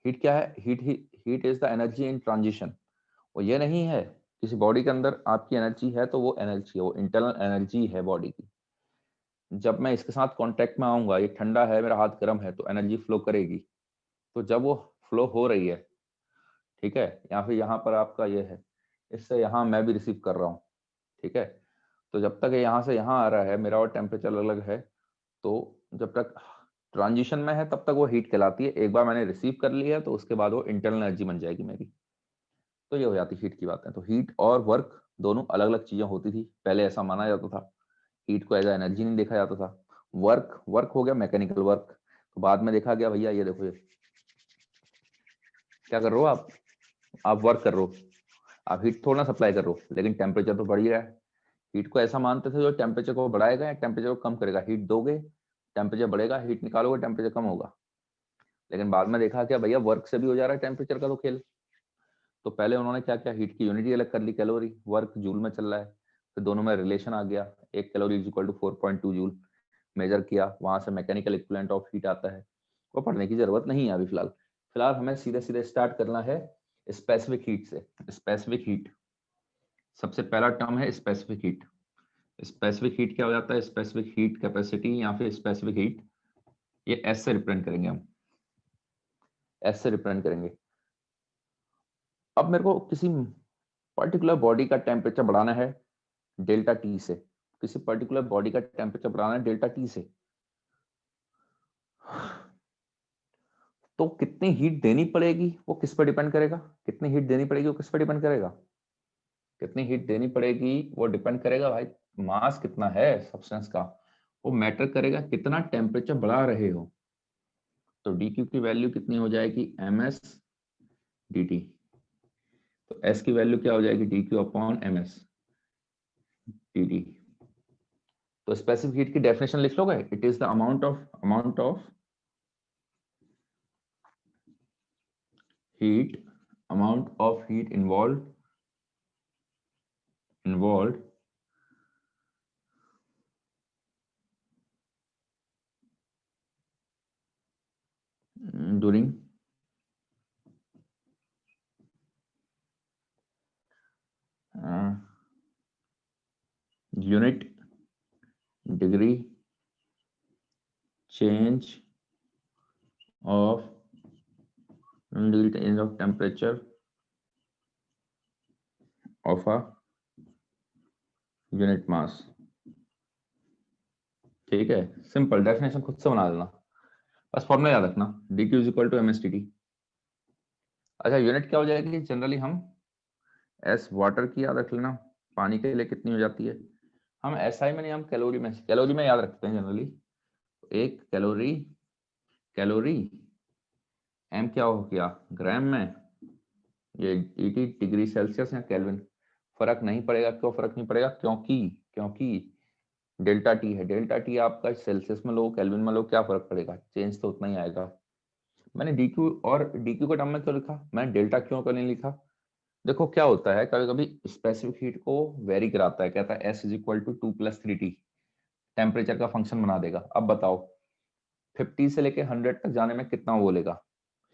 हीट क्या है, heat is the energy in transition. वो ये नहीं है किसी बॉडी के अंदर आपकी एनर्जी है तो वो एनर्जी है, वो इंटरनल एनर्जी है बॉडी की। जब मैं इसके साथ कांटेक्ट में आऊंगा, ये ठंडा है मेरा हाथ गर्म है, तो एनर्जी फ्लो करेगी। तो जब वो फ्लो हो रही है, ठीक है, या फिर यहाँ पर आपका ये है, इससे यहाँ मैं भी रिसीव कर रहा हूँ, ठीक है। तो जब तक ये यहाँ से यहाँ आ रहा है, मेरा और टेम्परेचर अलग है, तो जब तक ट्रांजिशन में है तब तक वो हीट कहलाती है। एक बार मैंने रिसीव कर लिया है तो उसके बाद वो इंटरनल एनर्जी बन जाएगी मेरी। तो ये हो जाती हीट की बातें। तो हीट और वर्क दोनों अलग अलग चीजें होती थी, पहले ऐसा माना जाता था। हीट को एज एनर्जी नहीं देखा जाता था। वर्क हो गया मैकेनिकल वर्क, तो बाद में देखा गया भैया ये देखो, ये क्या कर रहे हो आप वर्क कर रहे हो, आप हीट थोड़ा ना सप्लाई कर रहे हो, लेकिन टेम्परेचर तो बढ़ ही रहा है। हीट को ऐसा मानते थे जो टेम्परेचर को बढ़ाएगा या टेम्परेचर को कम करेगा। हीट दोगे टेम्परेचर बढ़ेगा, हीट निकालोगे टेम्परेचर कम होगा। लेकिन बाद में देखा क्या भैया वर्क से भी हो जा रहा है टेम्परेचर का तो खेल। तो पहले उन्होंने क्या किया, हीट की यूनिट ही अलग कर ली, कैलोरी। वर्क जूल में चल रहा है, फिर दोनों में रिलेशन आ गया, 1 calorie is equal to 4.2 joule measure किया, वहां से मैकेनिकल इक्विवेलेंट ऑफ हीट आता है। वो पढ़ने की जरूरत नहीं है अभी फिलहाल। फिलहाल हमें सीधे सीधे स्टार्ट करना है स्पेसिफिक हीट से। स्पेसिफिक हीट, सबसे पहला टर्म है स्पेसिफिक हीट। स्पेसिफिक हीट क्या हो जाता है, स्पेसिफिक हीट कैपेसिटी या फिर स्पेसिफिक हीट, ये एस से रिप्रेजेंट करेंगे हम, एस से रिप्रेजेंट करेंगे। अब मेरे को किसी पर्टिकुलर बॉडी का टेम्परेचर बढ़ाना है डेल्टा टी से, किसी पर्टिकुलर बॉडी का टेम्परेचर बढ़ाना है डेल्टा टी से, तो कितनी हीट देनी पड़ेगी वो किस पर डिपेंड करेगा, कितनी हीट देनी पड़ेगी वो किस पर डिपेंड करेगा, कितनी हीट देनी पड़ेगी वो डिपेंड करेगा भाई मास कितना है सब्सटेंस का, वो मैटर करेगा कितना टेम्परेचर बढ़ा रहे हो। तो डी क्यू की वैल्यू कितनी हो जाएगी, एम एस डी टी। तो एस की वैल्यू क्या हो जाएगी, d q upon m s d t. तो स्पेसिफिक हीट की डेफिनेशन लिख लोगे, it is the amount of heat involved during unit degree change of change of temperature of a unit mass। ठीक है, सिंपल डेफिनेशन खुद से बना देना, बस फॉर्मूला याद रखना, d q is equal to m s t t. अच्छा यूनिट क्या हो जाएगी, जनरली हम एस वाटर की याद रख लेना, पानी के लिए कितनी हो जाती है, हम एसआई में नहीं, हम कैलोरी में याद रखते हैं जनरली। एक कैलोरी, कैलोरी एम क्या हो गया ग्राम में, ये 80 डिग्री सेल्सियस या केल्विन, फर्क नहीं पड़ेगा। क्यों फर्क नहीं पड़ेगा, क्योंकि क्योंकि डेल्टा टी है, डेल्टा टी आपका सेल्सियस में लो केल्विन में लो क्या फर्क पड़ेगा, चेंज तो उतना ही आएगा। मैंने डीक्यू और डीक्यू के टर्म में क्यों लिखा, मैंने डेल्टा क्यों कर नहीं लिखा, देखो क्या होता है कभी कभी स्पेसिफिक हीट को वेरी कराता है, कहता है s is equal to 2+3T, temperature का फंक्शन बना देगा। अब बताओ 50 से लेके 100 तक जाने में कितना वो बोलेगा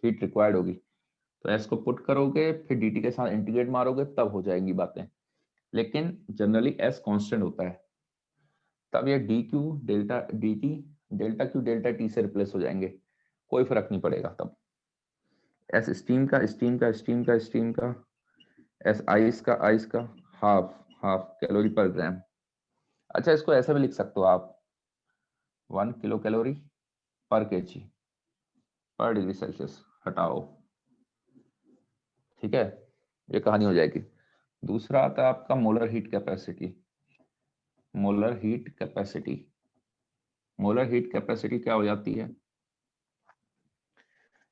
हीट रिक्वायर्ड होगी, तो एस को पुट करोगे फिर dt के साथ इंटीग्रेट मारोगे तब हो जाएंगी बातें, लेकिन जनरली एस कांस्टेंट होता है, तब ये D Q delta D T delta Q delta T से रिप्लेस हो जाएंगे, कोई फर्क नहीं पड़ेगा तब। एस स्टीम का स्टीम का स्टीम का स्टीम का, एस आइस का हाफ हाफ कैलोरी पर ग्राम। अच्छा इसको ऐसा भी लिख सकते हो आप 1 किलो कैलोरी पर केजी पर डिग्री सेल्सियस, हटाओ, ठीक है, ये कहानी हो जाएगी। दूसरा आता है आपका molar heat capacity. Molar heat capacity, molar heat capacity क्या हो जाती है,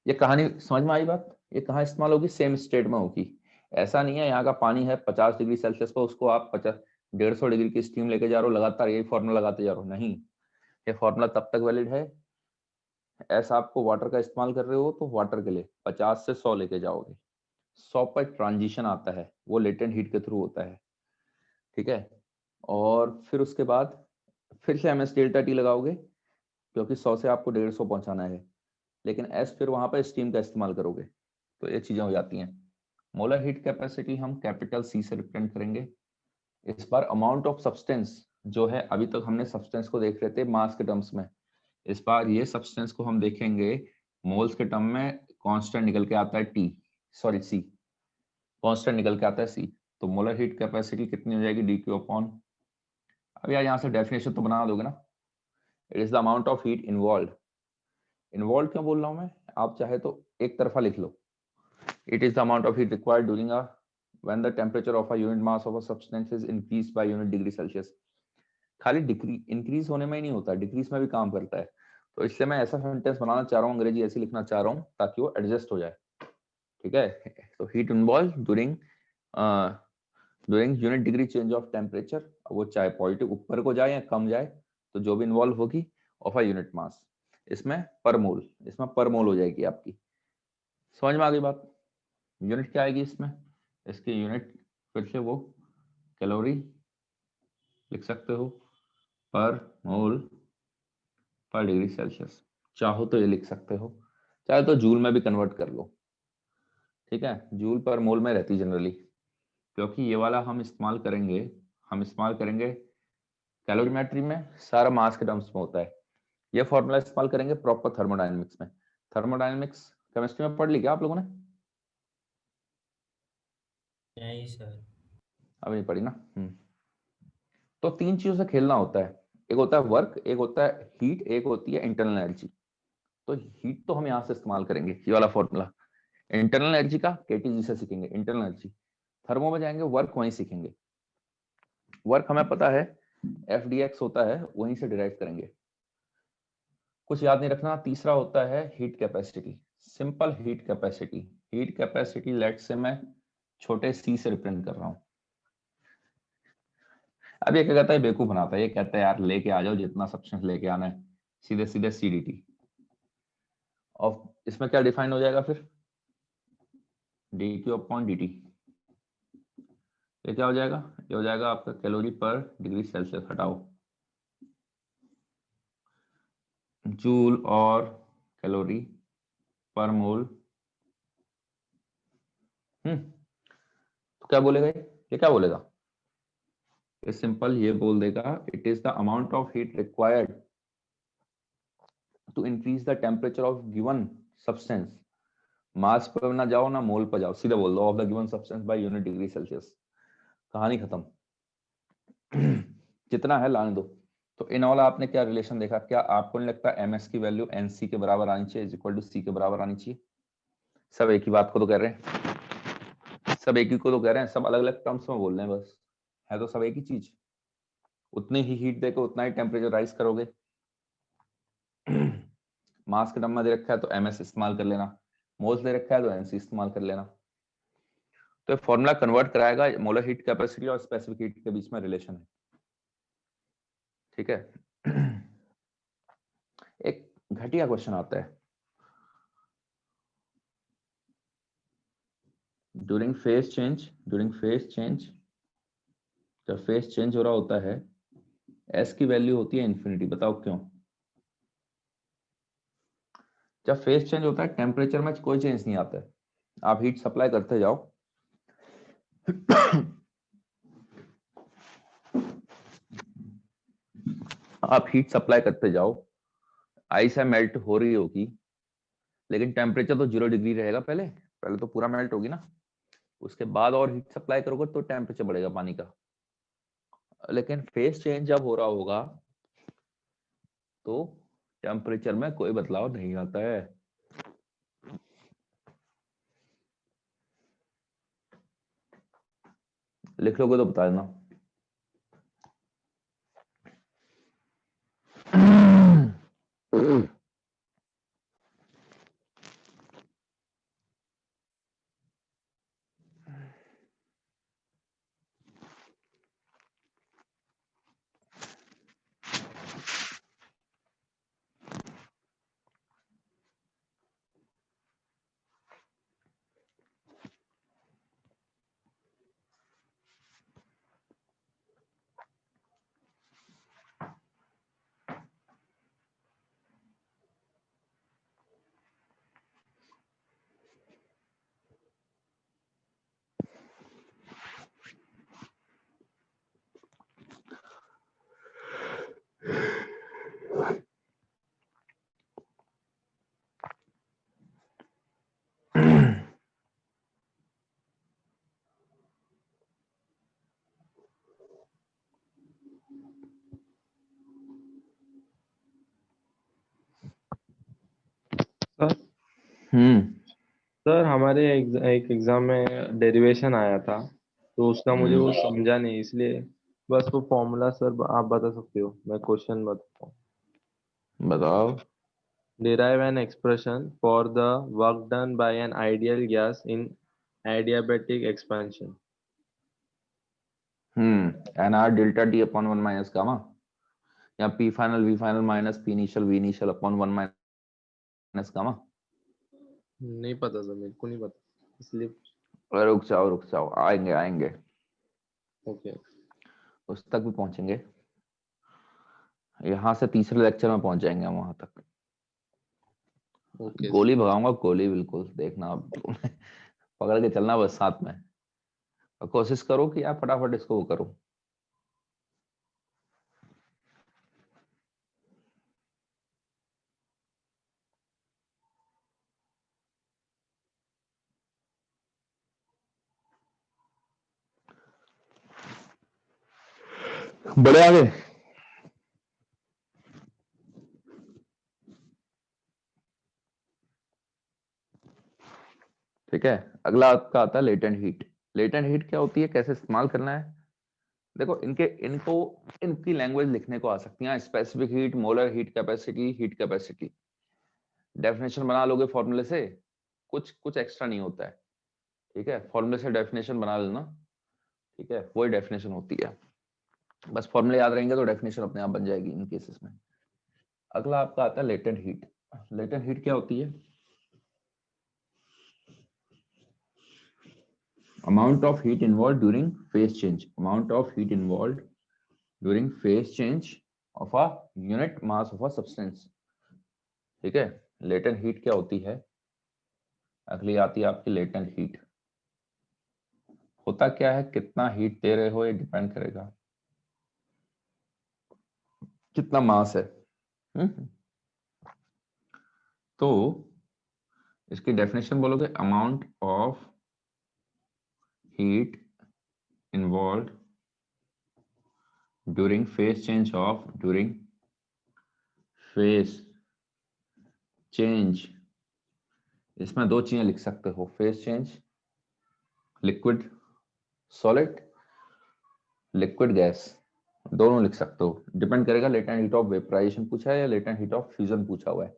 ये कहानी समझ में आई बात, ये कहाँ इस्तेमाल होगी, सेम स्टेट में होगी। ऐसा नहीं है यहाँ का पानी है 50 डिग्री सेल्सियस पर, उसको आप 150 डिग्री की स्टीम लेके जा रहे हो, लगातार यही फॉर्मूला लगाते जा रहे हो, नहीं, ये फॉर्मूला तब तक वैलिड है ऐसा आपको वाटर का इस्तेमाल कर रहे हो तो वाटर के लिए 50 से 100 लेके जाओगे, 100 पर ट्रांजिशन आता है वो लेटेंट हीट के थ्रू होता है, ठीक है। और फिर उसके बाद फिर से एम एस डेल्टा टी लगाओगे क्योंकि 100 से आपको 150 पहुंचाना है, लेकिन एस फिर वहां पर स्टीम का इस्तेमाल करोगे, तो ये चीजें हो जाती हैं। मोलर हीट कैपेसिटी हम कैपिटल सी से रिप्रेजेंट करेंगे। इस बार अमाउंट ऑफ सब्सटेंस जो है, अभी तक हमने सब्सटेंस को देख रहे थे मास के टर्म्स में, इस बार ये सब्सटेंस को हम देखेंगे मोल्स के टर्म में, कांस्टेंट निकल के आता है टी, सॉरी सी, कांस्टेंट निकल के आता है सी। तो मोलर हीट कैपेसिटी कितनी हो जाएगी, डी क्यू अपॉन, अब यार यहाँ से डेफिनेशन तो बना दोगे ना, it is the amount of heat involve, involve क्यों बोल रहा हूँ मैं, आप चाहे तो एक तरफा लिख लो, it is the amount of heat required during a when the temperature of a unit mass of a substance is increased by unit degree Celsius. खाली डिग्री इंक्रीज होने में ही नहीं होता, डिक्रीज में भी काम करता है। तो इसलिए मैं ऐसा सेंटेंस बनाना चाह रहा हूँ, अंग्रेजी ऐसी लिखना चाह रहा हूँ ताकि वो एडजस्ट हो जाए, ठीक है। तो heat involve during unit degree change of temperature, वो चाहे पॉजिटिव ऊपर को जाए या कम जाए, तो जो भी इन्वॉल्व होगी ऑफ अ यूनिट मास, इसमें पर मोल, इसमें पर मोल हो जाएगी आपकी। समझ में आ गई बात? यूनिट क्या आएगी इसमें, इसकी यूनिट फिर से वो कैलोरी लिख सकते हो, पर मोल पर डिग्री सेल्सियस, चाहो तो ये लिख सकते हो, चाहे तो जूल में भी कन्वर्ट कर लो, ठीक है। जूल पर मोल में रहती जनरली, क्योंकि ये वाला हम इस्तेमाल करेंगे कैलोरीमेट्री में, सारा मास के टर्म्स में होता है। ये फॉर्मूला इस्तेमाल करेंगे प्रॉपर थर्मोडायनेमिक्स में। थर्मोडायनेमिक्स केमिस्ट्री में पढ़ ली क्या आप लोगों ने? नहीं सर। अभी नहीं पढ़ी ना। तो तीन चीजों से खेलना होता है, एक होता है वर्क, एक होता है हीट, एक होती है इंटरनल एनर्जी। तो हीट तो हम यहाँ से इस्तेमाल करेंगे, ये वाला फॉर्मूला। इंटरनल एनर्जी का केटीजी से सीखेंगे इंटरनल एनर्जी, थर्मो में जाएंगे वर्क वहीं सीखेंगे। वर्क हमें पता है एफ डी एक्स होता है, वहीं से डिराइव करेंगे। कुछ याद नहीं रखना। तीसरा होता है heat capacity, simple heat capacity. Heat capacity let say मैं छोटे सी से रिप्रेजेंट कर रहा हूं। अब ये क्या कहता है, बेवकूफ बनाता है, ये कहता है यार लेके आ जाओ जितना सब्सटेंस लेके आना है, सीधे सीधे सीडीटी। और इसमें क्या डिफाइन हो जाएगा फिर, D q upon D T. ये क्या हो जाएगा, ये हो जाएगा आपका कैलोरी पर डिग्री सेल्सियस, हटाओ जूल और कैलोरी पर मोल। तो क्या बोलेगा ये क्या बोलेगा, ये सिंपल ये बोल देगा it is the amount of heat required to increase the temperature of given substance. Mass पर ना जाओ ना मोल पर जाओ, सीधा बोल दो of the given substance by unit degree Celsius, कहानी खत्म। जितना है लाने दो। तो इन वाला आपने क्या रिलेशन देखा, क्या आपको नहीं लगता एमएस की वैल्यू एनसी के बराबर आनी चाहिए, इज इक्वल टू सी के बराबर आनी चाहिए? सब एक ही बात को तो कह रहे हैं, सब एक ही को तो कह रहे हैं, सब अलग अलग टर्म्स में बोल रहे हैं बस, है तो सब एक ही चीज। उतनी ही हीट देकर उतना ही टेम्परेचर राइज करोगे। मास के टर्म में दे रखा है तो एमएस इस्तेमाल कर लेना, मोल्स दे रखा है तो एनसी इस्तेमाल कर लेना। तो फॉर्मूला कन्वर्ट कराएगा मोलर हीट कैपेसिटी और स्पेसिफिक हीट के बीच में रिलेशन है, ठीक है। एक घटिया क्वेश्चन आता है, ड्यूरिंग फेज चेंज जब फेज चेंज हो रहा होता है एस की वैल्यू होती है इन्फिनिटी, बताओ क्यों? जब फेज चेंज होता है टेम्परेचर में कोई चेंज नहीं आता है, आप हीट सप्लाई करते जाओ। आप हीट सप्लाई करते जाओ, आइस है मेल्ट हो रही होगी, लेकिन टेम्परेचर तो 0 डिग्री रहेगा, पहले पहले तो पूरा मेल्ट होगी ना, उसके बाद और हीट सप्लाई करोगे तो टेम्परेचर बढ़ेगा पानी का। लेकिन फेज चेंज जब हो रहा होगा तो टेम्परेचर में कोई बदलाव नहीं आता है। लिख लोगे तो बता देना। सर हमारे एक एग्जाम में डेरिवेशन आया था, तो उसका मुझे वो समझा नहीं, इसलिए बस वो फॉर्मूला सर आप बता सकते हो, मैं क्वेश्चन बताता हूँ। बताओ। Derive an expression for the work done by an ideal gas in adiabatic expansion. N R delta T upon one minus gamma, या P final V final minus P initial V initial upon one minus gamma. नहीं पता sir, मेरे को नहीं पता, इसलिए। रुक जाओ, आएंगे आएंगे, ओके। उस तक भी पहुंचेंगे, यहाँ से तीसरे लेक्चर में पहुंच जाएंगे हम वहां तक। ओके। गोली भगाऊंगा, गोली, बिल्कुल देखना आप पकड़ के चलना बस साथ में, और कोशिश करो कि आप फटाफट इसको वो करो। बड़े आगे। ठीक है, अगला आपका आता है लेटेंट हीट। लेटेंट हीट क्या होती है, कैसे इस्तेमाल करना है? देखो, इनको इनकी लैंग्वेज लिखने को आ सकती है, specific heat, molar heat capacity, heat capacity. Definition बना लोगे फॉर्मूले से, कुछ कुछ एक्स्ट्रा नहीं होता है। ठीक है, फॉर्मूले से डेफिनेशन बना लेना, ठीक है, वही डेफिनेशन होती है, बस फॉर्मूले याद रहेंगे तो डेफिनेशन अपने आप बन जाएगी इन केसेस में। अगला आपका आता है लेटेंट हीट। लेटेंट हीट क्या होती है? amount of heat involved during phase change, amount of heat involved during phase change of a unit mass of a substance। ठीक है, लेटेंट हीट क्या होती है? अगली आती है आपकी लेटेंट हीट। होता क्या है, कितना हीट दे रहे हो ये डिपेंड करेगा कितना मास है। तो इसकी डेफिनेशन बोलोगे, amount of heat involve during phase change. इसमें दो चीजें लिख सकते हो, phase change, liquid solid, liquid gas, दोनों लिख सकते हो, डिपेंड करेगा लेटेंट हीट ऑफ वेपराइजेशन पूछा है या लेटेंट हीट ऑफ फ्यूजन पूछा हुआ है,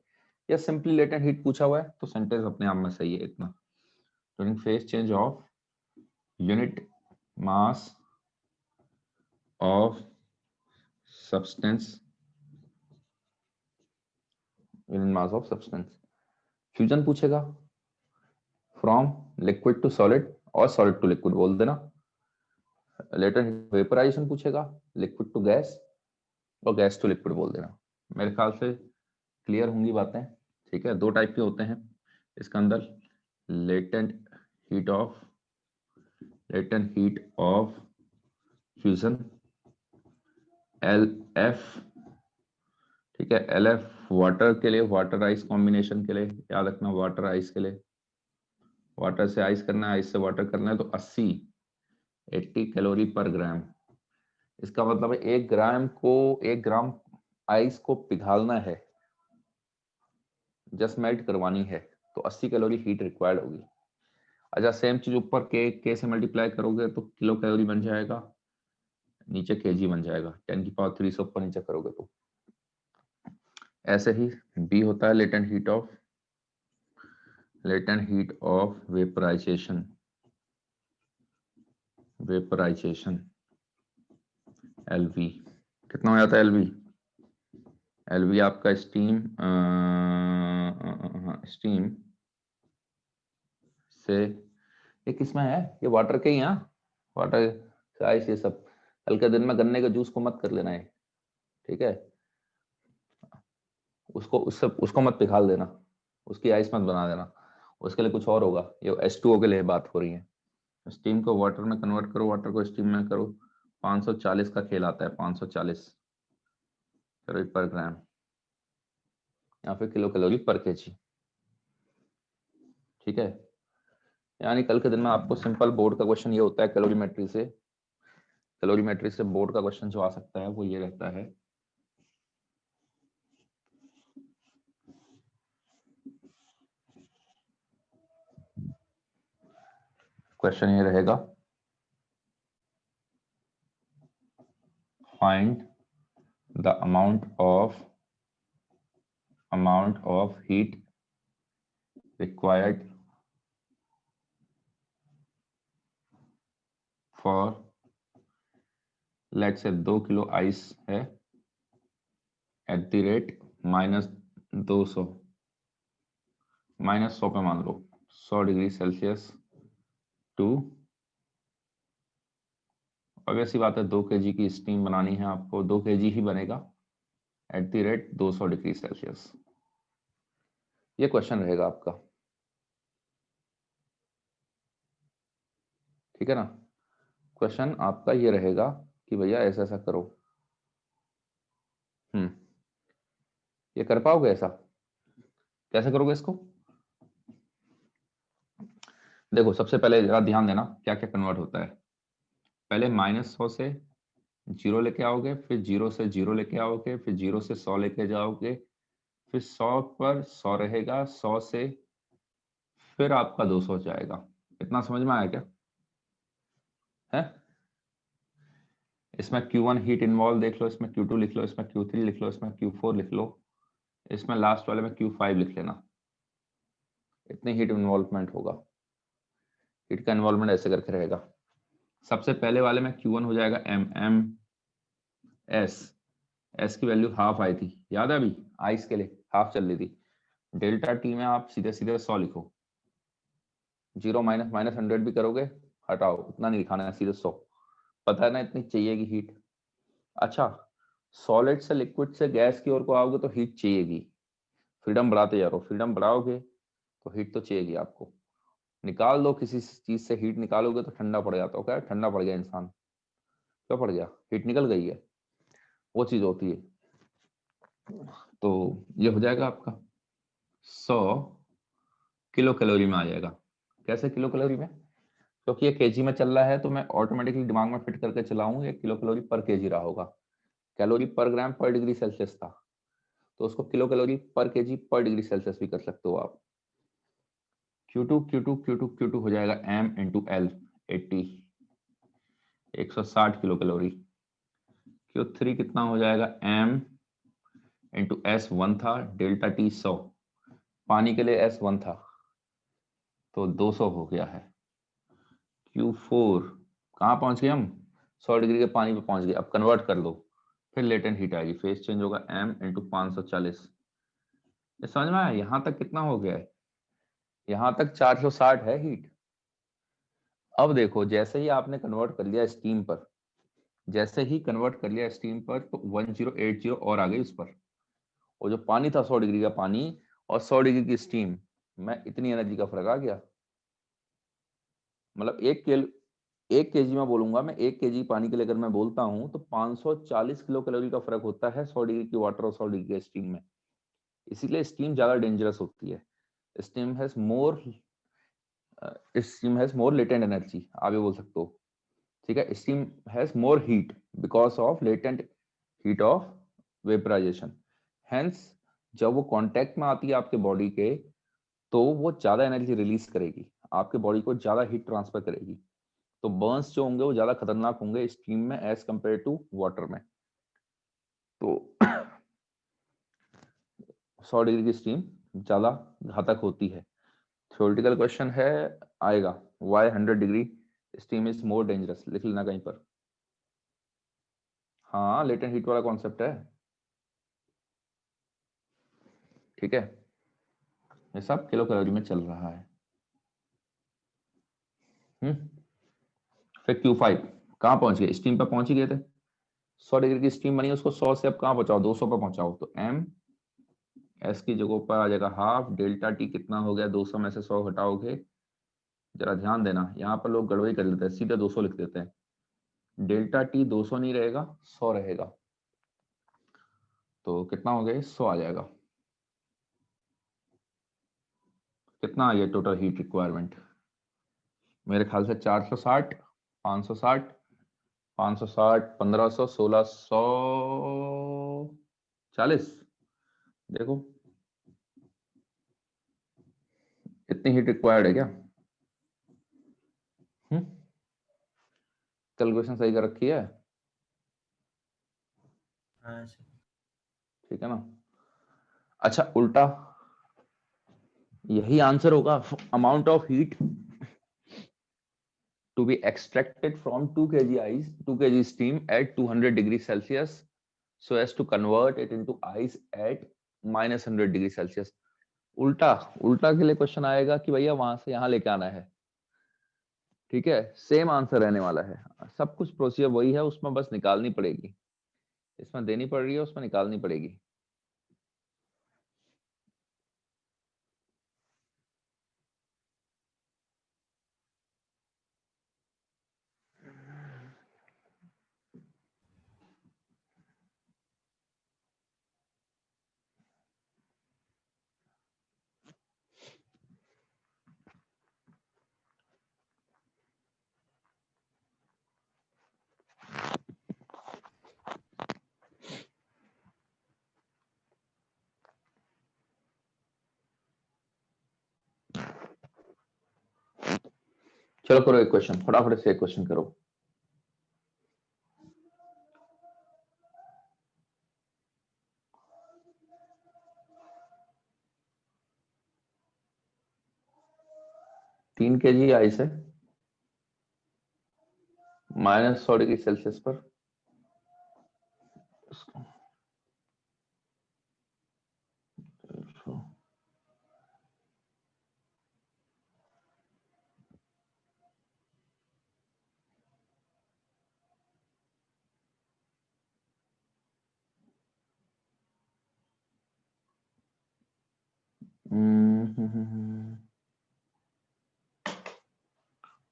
या सिंपली लेटेंट हीट पूछा हुआ है तो सेंटेंस अपने आप में सही है इतना। During phase change of unit mass of substance, unit mass of substance. Fusion पूछेगा, फ्रॉम लिक्विड टू सॉलिड और सॉलिड टू लिक्विड बोल देना। लेटेंट वेपराइजेशन पूछेगा, लिक्विड टू गैस और गैस टू लिक्विड बोल देना। मेरे ख्याल से क्लियर होंगी बातें। ठीक है, दो टाइप के होते हैं इसके अंदर, latent heat of fusion, LF। ठीक है, LF वाटर के लिए, वाटर आइस कॉम्बिनेशन के लिए, याद रखना, वाटर आइस के लिए, वाटर से आइस करना है, आइस से वाटर करना है, तो 80 कैलोरी पर ग्राम। इसका मतलब है 1 ग्राम आइस को पिघालना है, जस्ट मेल्ट करवानी है, तो 80 कैलोरी हीट रिक्वायर्ड होगी। अच्छा, सेम चीज ऊपर के से मल्टीप्लाई करोगे तो किलो कैलोरी बन जाएगा, नीचे केजी बन जाएगा, 10⁻³ से ऊपर नीचे करोगे तो। ऐसे ही बी होता है latent heat of vaporization LV। कितना हो जाता है LV आपका स्टीम से, ये किसमें है, ये वाटर के ही, यहाँ वाटर से आइस, ये सब कल के दिन में गन्ने के जूस को मत कर लेना है, ठीक है, उसको मत पिघाल देना, उसकी आइस मत बना देना, उसके लिए कुछ और होगा। ये H2O के लिए बात हो रही है। स्टीम को वाटर में कन्वर्ट करो, वाटर को स्टीम में करो, 540 का खेल आता है, 540 कैलोरी पर ग्राम या फिर किलो कैलोरी पर केजी। ठीक है, यानी कल के दिन में आपको सिंपल बोर्ड का क्वेश्चन ये होता है, कैलोरीमेट्री से बोर्ड का क्वेश्चन जो आ सकता है वो ये रहता है, क्वेश्चन ये रहेगा, find the amount of heat required for, let's say 2 kilo ice है एट द रेट -200 -100 पे मान लो 100 डिग्री सेल्सियस टू, ऑब्वियस सी बात है 2 kg की स्टीम बनानी है आपको, 2 kg ही बनेगा at the rate 200 degree Celsius. ये क्वेश्चन रहेगा आपका, ठीक है ना। क्वेश्चन आपका ये रहेगा कि भैया ऐसा ऐसा करो। ये कर पाओगे ऐसा? कैसे करोगे इसको? देखो सबसे पहले जरा ध्यान देना क्या क्या कन्वर्ट होता है। पहले -100 से 0 लेके आओगे, फिर 0 से 0 लेके आओगे, फिर 0 से 100 लेके जाओगे, फिर 100 पर 100 रहेगा, 100 से फिर आपका 200 जाएगा। इतना समझ में आया क्या है? इसमें Q1 हीट इन्वॉल्व देख लो, इसमें Q2 लिख लो, इसमें Q3 लिख लो, इसमें Q4 लिख लो, इसमें लास्ट वाले में Q5 लिख लेना। इतनी हीट इन्वॉल्वमेंट होगा। हीट का इन्वॉल्वमेंट ऐसे करके रहेगा। सबसे पहले वाले में Q1 हो जाएगा S की वैल्यू हाफ आई थी, याद है? अभी आइस के लिए हाफ चल रही थी। डेल्टा टी में आप सीधे सीधे 100 लिखो, 0 माइनस 100 भी करोगे, हटाओ, उतना नहीं लिखाना है, सीधे 100। पता है ना इतनी चाहिएगी हीट। अच्छा, सॉलिड से लिक्विड से गैस की ओर को आओगे तो हीट चाहिएगी। फ्रीडम बढ़ाते जा रहो, फ्रीडम बढ़ाओगे तो हीट तो चाहिएगी आपको। निकाल दो किसी चीज से हीट निकालोगे तो ठंडा पड़ जाता हो। क्या ठंडा पड़ गया इंसान? क्या पड़ गया? हीट निकल गई है, वो चीज होती है। तो ये हो जाएगा आपका 100 किलो कैलोरी में आ जाएगा। कैसे किलो कैलोरी में? क्योंकि ये केजी में चल रहा है तो मैं ऑटोमेटिकली दिमाग में फिट करके चलाऊं, ये किलो कैलोरी पर केजी रहा होगा। कैलोरी पर ग्राम पर डिग्री सेल्सियस था, तो उसको किलो कैलोरी पर केजी पर डिग्री सेल्सियस भी कर सकते हो आप। Q2 हो जाएगा M into L, 80, 160 kilo calorie. Q3 कितना हो जाएगा? M इंटू S 1 था, डेल्टा T 100, पानी के लिए S 1 था तो 200 हो गया है। Q4 कहाँ पहुंच गए हम? 100 डिग्री के पानी पे पहुंच गए। अब कन्वर्ट कर लो, फिर लेटेंट हीट आएगी, फेज चेंज होगा M इंटू 540। ये समझ में आया? यहां तक कितना हो गया है? यहां तक 460 है हीट। अब देखो जैसे ही आपने कन्वर्ट कर लिया स्टीम पर, जैसे ही कन्वर्ट कर लिया स्टीम पर, तो 1080 और आ गई उस पर। और जो पानी था 100 डिग्री का पानी और 100 डिग्री की स्टीम में इतनी एनर्जी का फर्क आ गया। मतलब 1 kg में बोलूंगा मैं, 1 kg पानी के लिए अगर मैं बोलता हूं तो 540 किलो कैलोरी का फर्क होता है 100 डिग्री की वाटर और 100 डिग्री की स्टीम में। इसीलिए स्टीम ज्यादा डेंजरस होती है। Steam has more latent energy, आप ये बोल सकते हो। ठीक है, steam has more heat because of latent heat of vaporization. Hence जब वो कांटेक्ट में आती है आपके बॉडी के, तो वो ज्यादा एनर्जी रिलीज करेगी, आपके बॉडी को ज्यादा हीट ट्रांसफर करेगी। तो बर्न्स जो होंगे वो ज्यादा खतरनाक होंगे स्टीम में एज कंपेयर टू वाटर में। तो 100 डिग्री की स्टीम ज्यादा घातक होती है। थ्योरेटिकल क्वेश्चन है, आएगा why 100 degree steam is more dangerous, लिख लेना कहीं पर। हाँ, लेटेंट हीट वाला कॉन्सेप्ट है, ठीक है। ये सब किलो कैलोरी में चल रहा है। फिर Q5 कहाँ पहुंच गए? स्टीम पर पहुंच ही गए थे। 100 डिग्री की स्टीम बनी, उसको 100 से अब कहाँ पहुंचाओ? 200 पर पहुंचाओ। तो M S की जगह पर आ जाएगा हाफ, डेल्टा T कितना हो गया? 200 में से 100 हटाओगे, जरा ध्यान देना, यहाँ पर लोग गड़बड़ी कर लेते हैं, सीधे 200 लिख देते हैं। डेल्टा T 200 नहीं रहेगा, 100 रहेगा। तो कितना हो गया? 100 आ जाएगा। कितना आ गया टोटल हीट रिक्वायरमेंट? मेरे ख्याल से 460, 560, 560, 1500, 1640। देखो इतनी हीट रिक्वायर्ड है क्या? कैलकुलेशन सही कर रखी है? हाँ सर। ठीक है ना। अच्छा उल्टा यही आंसर होगा, amount of heat to be extracted from 2 kg ice, 2 kg steam at 200 degrees Celsius so as to convert it into ice at minus 100 degree Celsius. उल्टा उल्टा के लिए क्वेश्चन आएगा कि भैया वहां से यहां लेके आना है। ठीक है, सेम आंसर रहने वाला है, सब कुछ प्रोसीजर वही है, उसमें बस निकालनी पड़ेगी, इसमें देनी पड़ रही है, उसमें निकालनी पड़ेगी। चलो करो एक क्वेश्चन, फटाफट से एक क्वेश्चन करो। तीन के जी आइस है -100 डिग्री सेल्सियस पर,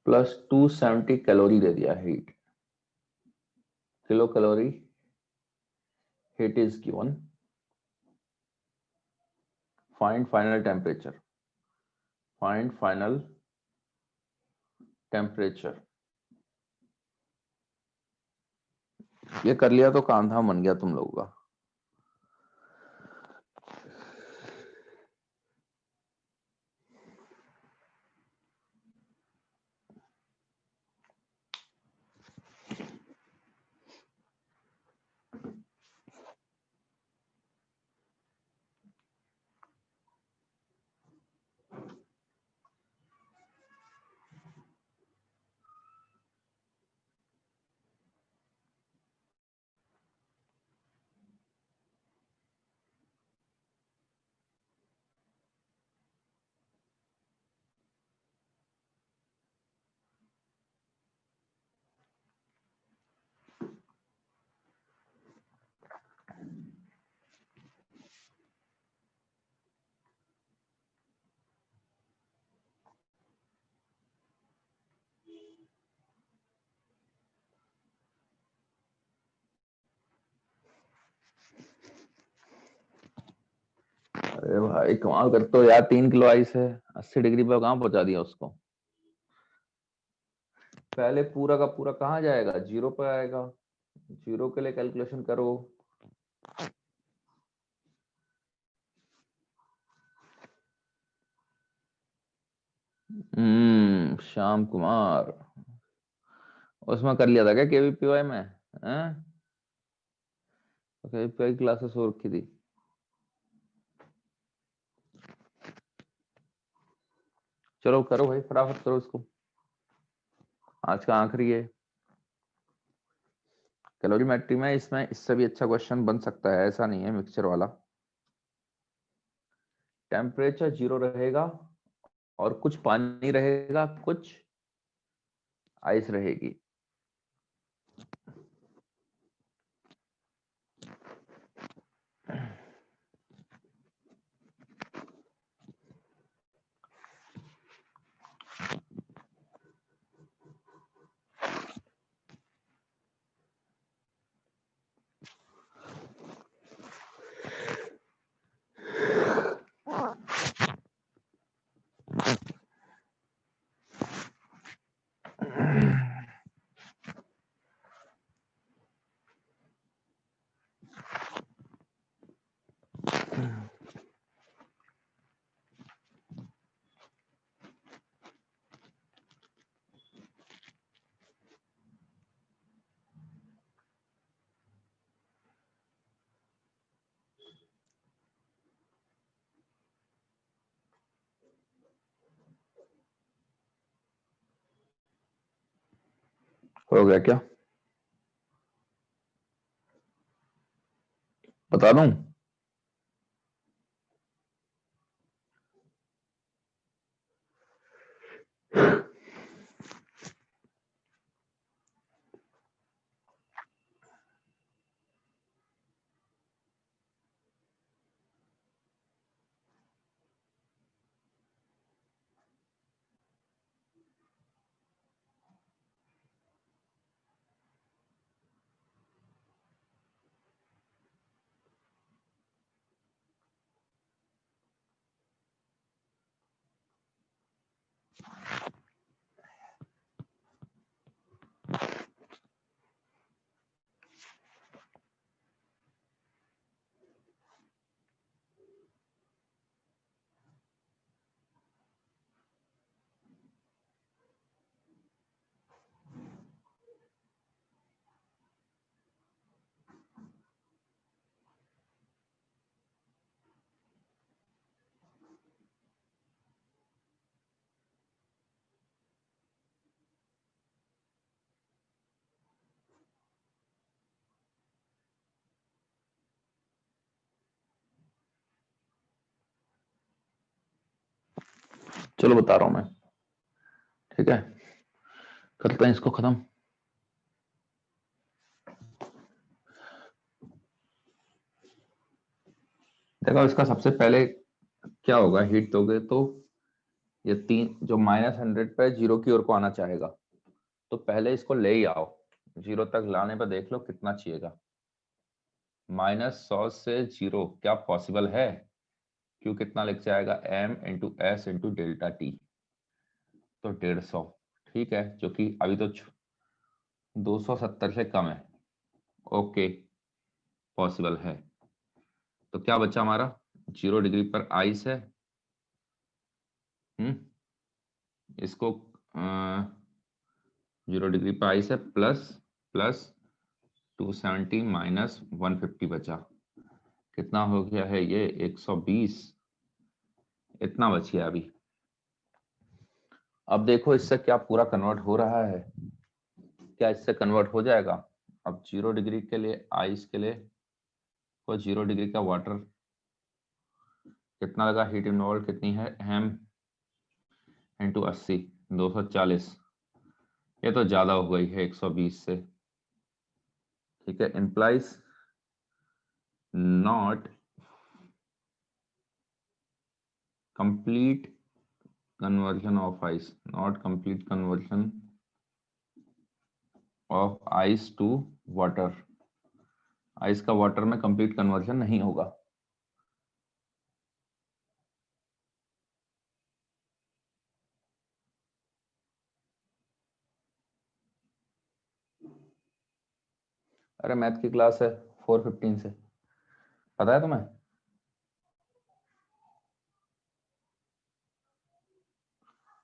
प्लस 270 कैलोरी दे दिया heat, kilo calorie heat is given, find final temperature, find final temperature. ये कर लिया तो काम धाम बन गया तुम लोगों का। अरे भाई कमाल करते हो यार, 3 किलो आइस है, 80 डिग्री पर कहाँ पहुंचा दिया उसको। पहले पूरा का पूरा कहाँ जाएगा, जीरो पर आएगा, जीरो के लिए कैलकुलेशन करो। श्याम कुमार, उसमें कर लिया था क्या केवीपीवाई में? केवीपीवाई क्लासेस हो रखी थी। चलो करो भाई, फटाफट करो इसको, आज का आखिरी है कैलोरीमेट्री में। इसमें इससे भी अच्छा क्वेश्चन बन सकता है, ऐसा नहीं है मिक्सचर वाला। टेम्परेचर जीरो रहेगा और कुछ पानी रहेगा, कुछ आइस रहेगी। हो गया क्या? बता दूं? चलो बता रहा हूं मैं, ठीक है, करते हैं इसको खत्म। देखो इसका सबसे पहले क्या होगा, हीट दोगे तो ये तीन जो -100 पे जीरो की ओर को आना चाहेगा, तो पहले इसको ले ही आओ, जीरो तक लाने पर देख लो कितना चाहिएगा। -100 से जीरो क्या पॉसिबल है? क्यू कितना लिख जाएगा, m into S into delta T, तो 150, ठीक है, जो कि अभी तो 270 से कम है। ओके, पॉसिबल है। तो क्या बचा हमारा, 0 डिग्री पर आइस है, इसको 0 डिग्री पर आइस है, प्लस 270 -150 बचा, कितना हो गया है ये 120, इतना बच गया अभी। अब देखो इससे क्या पूरा कन्वर्ट हो रहा है, क्या इससे कन्वर्ट हो जाएगा? अब 0 डिग्री के लिए आइस के लिए को 0 डिग्री का वाटर कितना लगा, हीट इन्वॉल्व कितनी है, m इंटू 80 240, ये तो ज्यादा हो गई है 120 से, ठीक है, implies not complete conversion of ice, not complete conversion of ice to water, ice का वाटर में कंप्लीट कन्वर्जन नहीं होगा। अरे मैथ की क्लास है 4:15 से, पता है तुम्हें?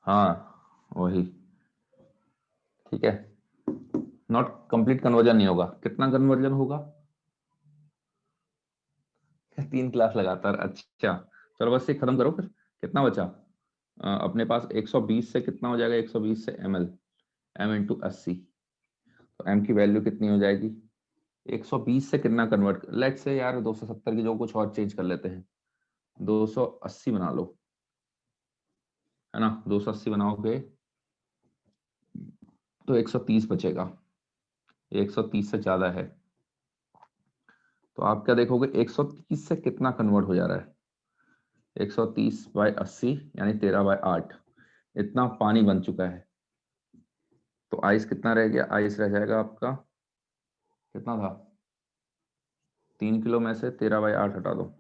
हाँ वही, ठीक है, नॉट कंप्लीट कन्वर्जन नहीं होगा, कितना कन्वर्जन होगा, 3 क्लास लगातार, अच्छा चलो बस ये खत्म करो, फिर कितना बचा, अपने पास 120 से कितना हो जाएगा, 120 से ml, m इंटू 80, तो m की वैल्यू कितनी हो जाएगी, 120 से कितना कन्वर्ट, लेट्स से यार 270 की जो कुछ और चेंज कर लेते हैं, 280 बना लो, है ना, 280 बनाओगे तो 130 बचेगा, 130 से ज्यादा है, तो आप क्या देखोगे 130 से कितना कन्वर्ट हो जा रहा है, 130/80 यानी 13/8, इतना पानी बन चुका है। तो आइस कितना रह गया, आइस रह जाएगा आपका, कितना था, 3 किलो में से 13/8 हटा दो,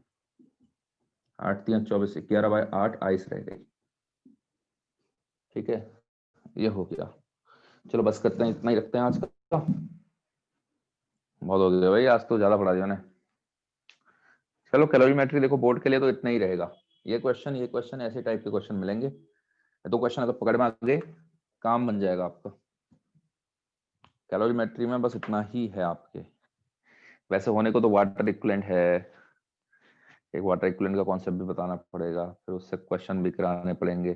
8 3 24, 11/8 आइस रह गई, ठीक है, ये हो गया। चलो बस करते हैं, इतना ही रखते हैं आज का, बहुत हो गया भाई, आज तो ज्यादा पढ़ा दिया मैंने। चलो कैलोरीमेट्री देखो बोर्ड के लिए तो इतना ही रहेगा, ये क्वेश्चन ऐसे टाइप के क्वेश्चन मिलेंगे, 2 क्वेश्चन अगर पकड़ में आ गए काम बन जाएगा आपका। कैलोरीमेट्री में बस इतना ही है आपके, वैसे होने को तो वाटर इक्विवेलेंट है, एक वाटर इक्विवेलेंट का कॉन्सेप्ट भी बताना पड़ेगा, फिर उससे क्वेश्चन भी कराने पड़ेंगे,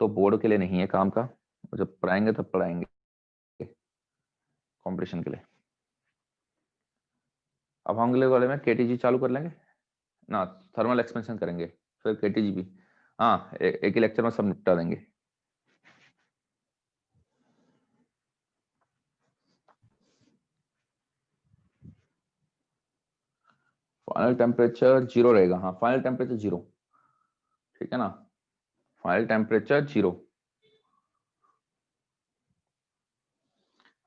तो बोर्ड के लिए नहीं है काम का, जब पढ़ाएंगे तब पढ़ाएंगे। कंपटीशन के लिए। अब हम अगले वाले में केटीजी चालू कर लेंगे ना, थर्मल एक्सपेंशन करेंगे फिर केटीजी भी। हाँ, एक ही लेक्चर में सब निपटा देंगे। फाइनल टेम्परेचर 0 रहेगा। हाँ, फाइनल टेम्परेचर 0, ठीक है ना, फाइनल टेम्परेचर 0।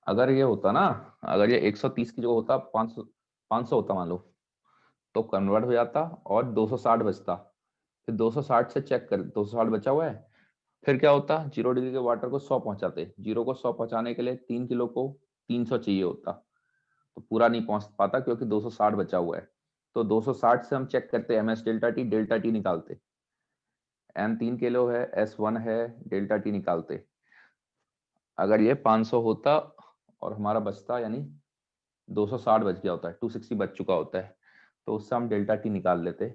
अगर ये होता ना, अगर ये 130 की जो होता 500 होता मान लो, तो कन्वर्ट हो जाता और 260 बचता। फिर 260 से चेक कर, 260 बचा हुआ है, फिर क्या होता, 0 डिग्री के वाटर को 100 पहुंचाते। 0 को 100 पहुंचाने के लिए 3 किलो को 300 चाहिए होता, तो पूरा नहीं पहुंच पाता क्योंकि 260 बचा हुआ है। तो 260 से हम चेक करते एम एस डेल्टा टी निकालते। एम 3 किलो है, एस 1 है, डेल्टा टी निकालते। अगर ये 500 होता और हमारा बचता, यानी 260 बच गया होता है, 260 बच चुका होता है, तो उससे हम डेल्टा टी निकाल लेते।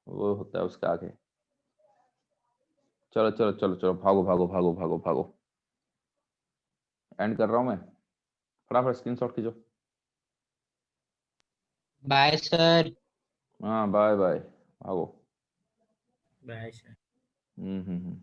वो होता है उसका आगे। चलो चलो चलो चलो, भागो भागो भागो भागो भागो, एंड कर रहा हूं मैं, फटाफट स्क्रीनशॉट खींचो। Bye sir. हाँ, बाय बाय, भागो। Bye sir. हम्म।